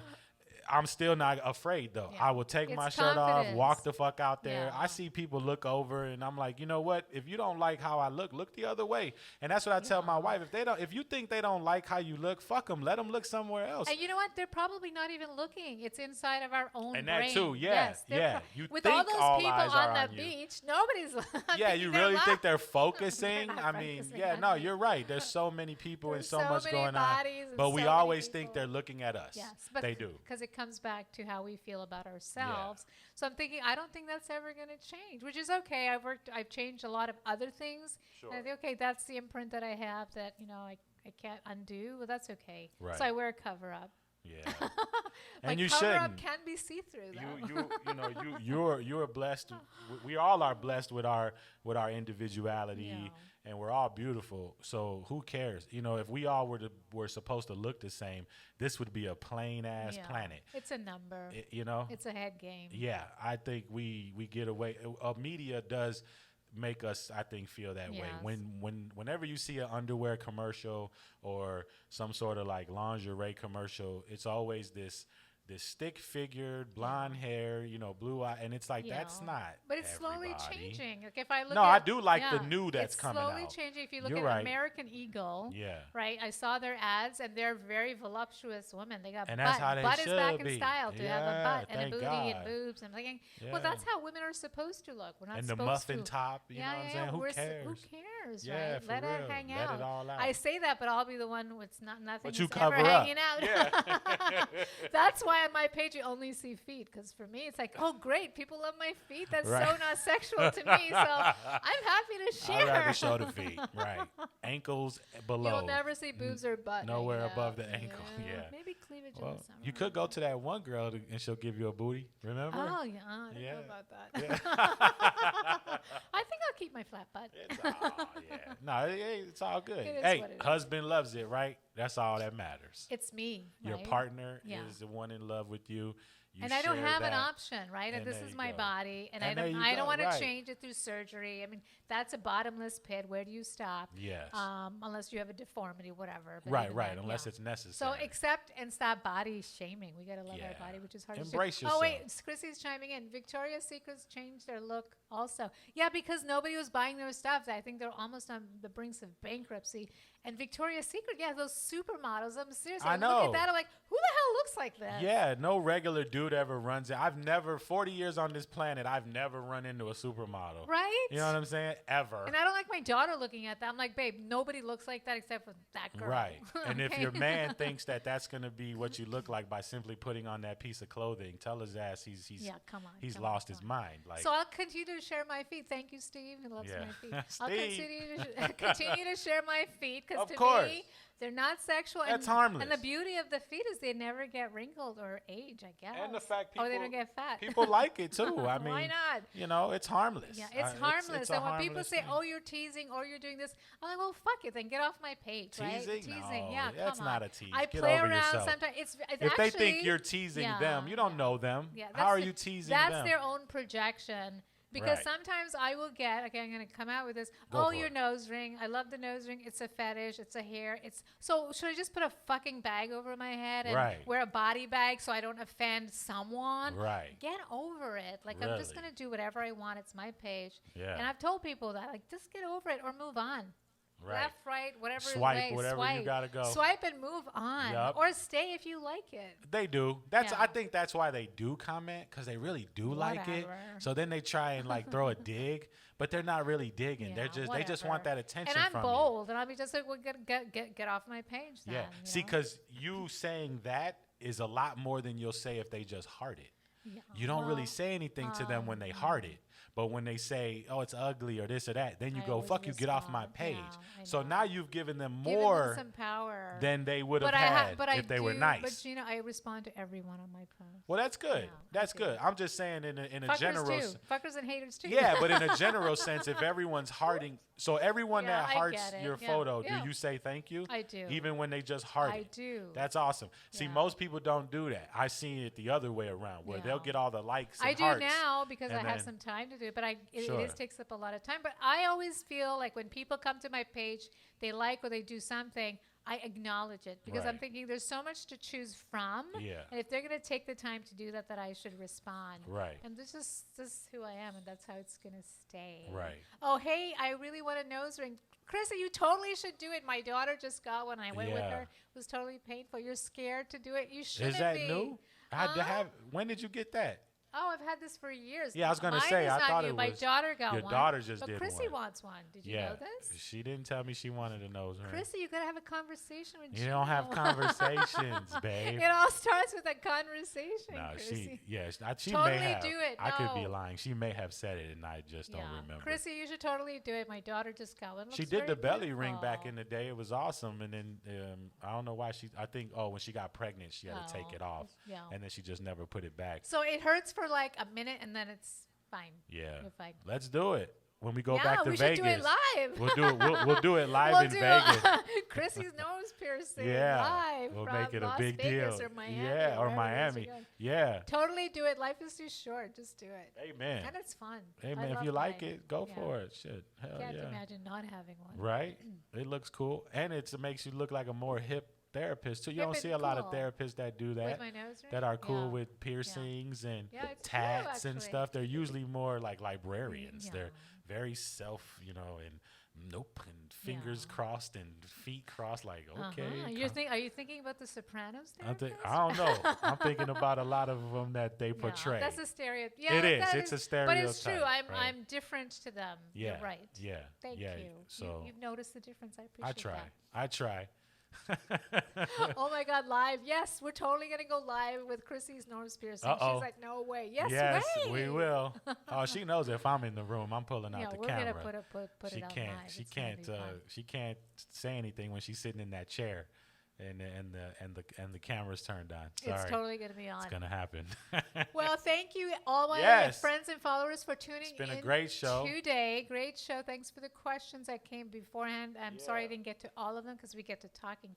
I'm still not afraid though. Yeah. I will take my It's shirt off, confidence. walk the fuck out there. Yeah. I see people look over and I'm like, you know what? If you don't like how I look the other way. And that's what I tell my wife. If you think they don't like how you look, fuck them. Let them look somewhere else. And you know what? They're probably not even looking. It's inside of our own And brain. that too, yeah, Yes, they're yeah. You with think all those all people eyes are on on the you. beach, nobody's. Yeah, thinking you they're really lying. think they're focusing? They're I not mean, focusing yeah, on no, you. you're right. There's so many people and There's so so much many going on. bodies and But so we many always think people. they're looking at us. Yes, but they do. because it comes back to how we feel about ourselves. So I'm thinking, I don't think that's ever going to change, which is okay. I've changed a lot of other things. Sure. And I think, okay, that's the imprint that I have that I can't undo. Well, that's okay. Right. So I wear a cover up. Yeah. My And you cover up shouldn't. can be see through though. You're blessed. We all are blessed with our individuality, Yeah. and we're all beautiful. So who cares? If we all were supposed to look the same, this would be a plain ass Yeah. planet. It's a number. You know. It's a head game. Yeah, I think we get away. Media does make us, I think, feel that way. Yes. Whenever you see an underwear commercial or some sort of like lingerie commercial, it's always this stick-figured, blonde hair, blue eye, and it's like that's not. But it's slowly everybody. changing. Like if I look, I do like the new that's it's coming out. slowly changing. If you look You're at right. American Eagle, Yeah. right? I saw their ads, and they're very voluptuous women. They got And butt. that's how they butt is back should in be. style to have a Yeah, butt and a thank booty God. and boobs. I'm thinking, Yeah. well, that's how women are supposed to look. We're not And the supposed muffin to. top, you know what I'm saying? Who cares? Who cares, Yeah, right? for Let it real. hang Let out. it all out. I say that, but I'll be the one with nothing But you is cover ever up. hanging out. Yeah. That's why on my page you only see feet, because for me it's like, oh great, people love my feet. That's Right. so not sexual to me. So I'm happy to share. I'd rather show the feet. Right. Ankles below. You'll never see boobs or butt. Nowhere hanging above out. the ankle. Yeah. Maybe cleavage in Well, the summer. you could go to that one girl and she'll give you a booty. Remember? Oh yeah, I don't Yeah. know about that. Yeah. I think I'll keep my flat butt. Yeah. No, it's all good. It is Hey, what it is. husband loves it, right? That's all that matters. It's me. Your right? partner Yeah. is the one in love with you. You And I don't share have an that. option, right? And And this there is you my go. body, and And I there don't. you I go, don't want right. to change it through surgery. I mean, that's a bottomless pit. Where do you stop? Yes. Unless you have a deformity, whatever. But Right, even right. then, Unless yeah. it's necessary. So accept and stop body shaming. We gotta love our Yeah. body, which is hard Embrace to do. Oh wait, yourself. Chrissy's chiming in. Victoria's Secret's changed their look also. Yeah, because nobody was buying their stuff. I think they're almost on the brinks of bankruptcy. And Victoria's Secret, yeah, those supermodels. I'm serious. I Look know. at that. I'm like, who the hell looks like that? Yeah, no regular dude ever runs it. I've never, 40 years on this planet, I've never run into a supermodel. Right? You know what I'm saying? Ever. And I don't like my daughter looking at that. I'm like, babe, nobody looks like that except for that girl. Right. And if Okay. your man thinks that that's going to be what you look like by simply putting on that piece of clothing, tell his ass he's Yeah, come on, he's come on, lost come his mind. Like, So I'll continue to share my feet. Thank you, Steve. He loves Yeah. my feet. I'll Steve. continue to share my feet because Of to course. me, they're not sexual. That's and, harmless. And the beauty of the feet is they never get wrinkled or age, I guess. and the fact oh, they people- don't get fat. people like it too. I mean, Why not? You know, it's harmless. Yeah, it's harmless. It's a and when people harmless say, thing. "Oh, you're teasing," or "You're doing this," I'm like, "Well, fuck it, then get off my page." Right? Teasing? No, yeah, that's come on. not a tease. I Get play over around yourself. sometimes. It's if actually, they think you're teasing them, you don't know them. Yeah, How are the- you teasing that's them? their own projection. Because Right. sometimes I will get, okay, I'm going to come out with this. Go Oh, for your it. nose ring. I love the nose ring. It's a fetish. It's a hair. So should I just put a fucking bag over my head and Right. wear a body bag so I don't offend someone? Right. Get over it. Like, I'm just Really. going to do whatever I want. It's my page. Yeah. And I've told people that, like, just get over it or move on. Right. Left, right, whatever Swipe, way, whatever you swipe. gotta go. Swipe and move on. Yup. Or stay if you like it. They do. That's Yeah. I think that's why they do comment, because they really do like it. Whatever. So then they try and like throw a dig, but they're not really digging. They're Yeah, just they just want whatever. that attention And I'm from bold, and I'll be just like, well, get off my page you. then. Yeah. you See, know? because you saying that is a lot more than you'll say if they just heart it. Yeah. You don't really Well, say anything to them when they heart it. But when they say, "Oh, it's ugly" or this or that, then you I go, always "Fuck you, get off my respond. page." Yeah, I so know. now you've given them Giving them more some power. than they would have But had but I if they were do- nice. But Gino, I respond to everyone on my post. Well, that's good. Yeah, I That's do. good. I'm just saying in a Fuckers general too. Fuckers and haters too. Yeah, but in a general sense, if everyone's hearting, so everyone Yeah, that I hearts get it. your Yeah, photo, yeah. do you say thank you? I do. Even when they just heart I it? do. That's awesome. See, Yeah. most people don't do that. I seen it the other way around, where they'll Yeah. get all the likes and I do hearts. now because I and have then- some time to do it, but it Sure. takes up a lot of time. But I always feel like when people come to my page, they like or they do something, I acknowledge it because I'm Right. thinking there's so much to choose from. Yeah. And if they're going to take the time to do that, that I should respond. Right. And this is who I am, and that's how it's going to stay. Right. Oh, hey, I really want a nose ring. Chrissy, you totally should do it. My daughter just got one. I went with Yeah. her. It was totally painful. You're scared to do it. You shouldn't Is that be. new? I had to Huh? have. When did you get that? Oh, I've had this for years. Yeah, I was gonna Mine say, is I not thought new. it My was- daughter got your one. daughter just but did Chrissy one. wants one. Did you know this? She didn't tell me she wanted a nose ring. Chrissy, you gotta have a conversation with You don't have Gino. conversations, babe. It all starts with a conversation. No, Chrissy. she Totally may have. do it. I could be No. lying. She may have said it, and I just don't remember. Chrissy, you should totally do it. My daughter just got one. It She looks did very the belly ring back beautiful. in the day. It was awesome. And then I don't know why I think, when she got pregnant, she had to take Oh, it off. yeah. And then she just never put it back. So it hurts for like a minute, and then it's fine. Yeah. You're fine. Let's do it. when we go Yeah, back to we Vegas. should do it live. We'll do it. We'll do it live We'll in do Vegas. Chrissy's nose piercing Yeah, live we'll from make it a Las big Vegas deal. or Miami. Yeah, or wherever it is Miami. you're going. Yeah. Totally do it. Life is too short. Just do it. Amen. And it's fun. Amen. I If love you like live. it, go Yeah. for it. Shit. Hell Can't yeah. imagine not having one. Right? It looks cool. And it makes you look like a more hip therapist, too. You Hip don't and see a lot of cool. therapists that do that. With my nose ring? That are cool Yeah. with piercings and Yeah, it's true, tats and actually. stuff. They're usually more like librarians. Yeah. They're very and nope, and fingers crossed and feet crossed. Like, okay. Are you thinking about the Sopranos? I don't know. I'm thinking about a lot of them that they portray. That's a stereotype. Yeah, it is. that It's a But stereotype. it's true. right? I'm different to them. Yeah. You're right. Yeah. Thank yeah. you. So You've noticed the difference. I appreciate I try. Oh my God, live. Yes, we're totally going to go live with Chrissy's nose piercing. Uh-oh. She's like, no way. Yes, Yes, way. we will. Oh, she knows if I'm in the room, I'm pulling out the we're camera. going to put she it on can't. live. She It's gonna can't. be fun. She can't say anything when she's sitting in that chair, and the camera's turned on. Sorry. It's totally going to be on. It's gonna happen. Well, thank you, all my Yes. friends and followers, for tuning in. It's been a great show today. Great show. Thanks for the questions that came beforehand. I'm sorry I didn't get to all of them because we get to talking.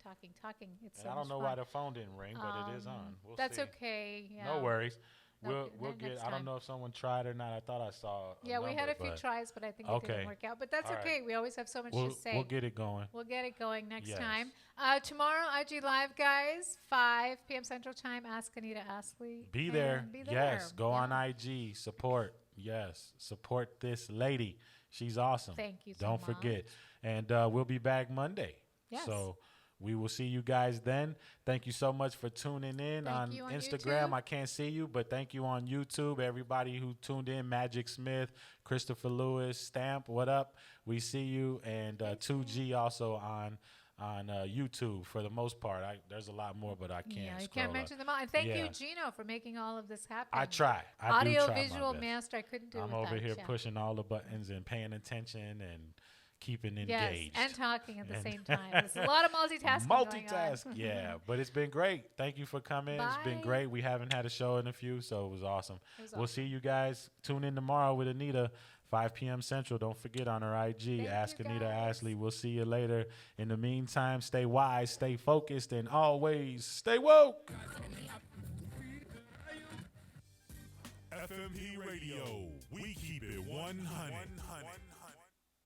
It's so I don't know much why fun. the phone didn't ring, but it is on. We'll That's see. okay. Yeah. No worries. Okay, We'll next get. I don't time. know if someone tried or not. I thought I saw. Yeah, we had a few tries, but I think it didn't work out. But that's All right. okay. We always have so much We'll to say. We'll get it going. We'll get it going next Yes. time. Tomorrow, IG Live, guys, 5 p.m. Central Time. Ask Anita Astley. Be there. And be there. Yes. Go Yeah. on IG. Support. Yes. Support this lady. She's awesome. Thank you so Don't much. forget. And we'll be back Monday. Yes. So we will see you guys then. Thank you so much for tuning in Thank you on Instagram. YouTube. I can't see you, but thank you on YouTube. Everybody who tuned in, Magic Smith, Christopher Lewis, Stamp, what up? We see you. And 2G also on YouTube for the most part. There's a lot more, but I can't. Yeah, you scroll can't up. mention them all. And thank Yeah. you, Gino, for making all of this happen. I try. I do Audio try my visual best. master. I couldn't do it I'm without over here you. pushing all the buttons and paying attention and keeping Yes, engaged. and talking at the same time. There's a lot of multitasking going on. Yeah, but it's been great. Thank you for coming. It's been Bye. great. We haven't had a show in a few, so it was awesome. It was We'll see you guys. Tune in tomorrow with Anita, 5 p.m. Central. Don't forget on her IG, Thank Ask you, Anita guys. Astley. We'll see you later. In the meantime, stay wise, stay focused, and always stay woke. F.M.P. Radio. We keep it 100.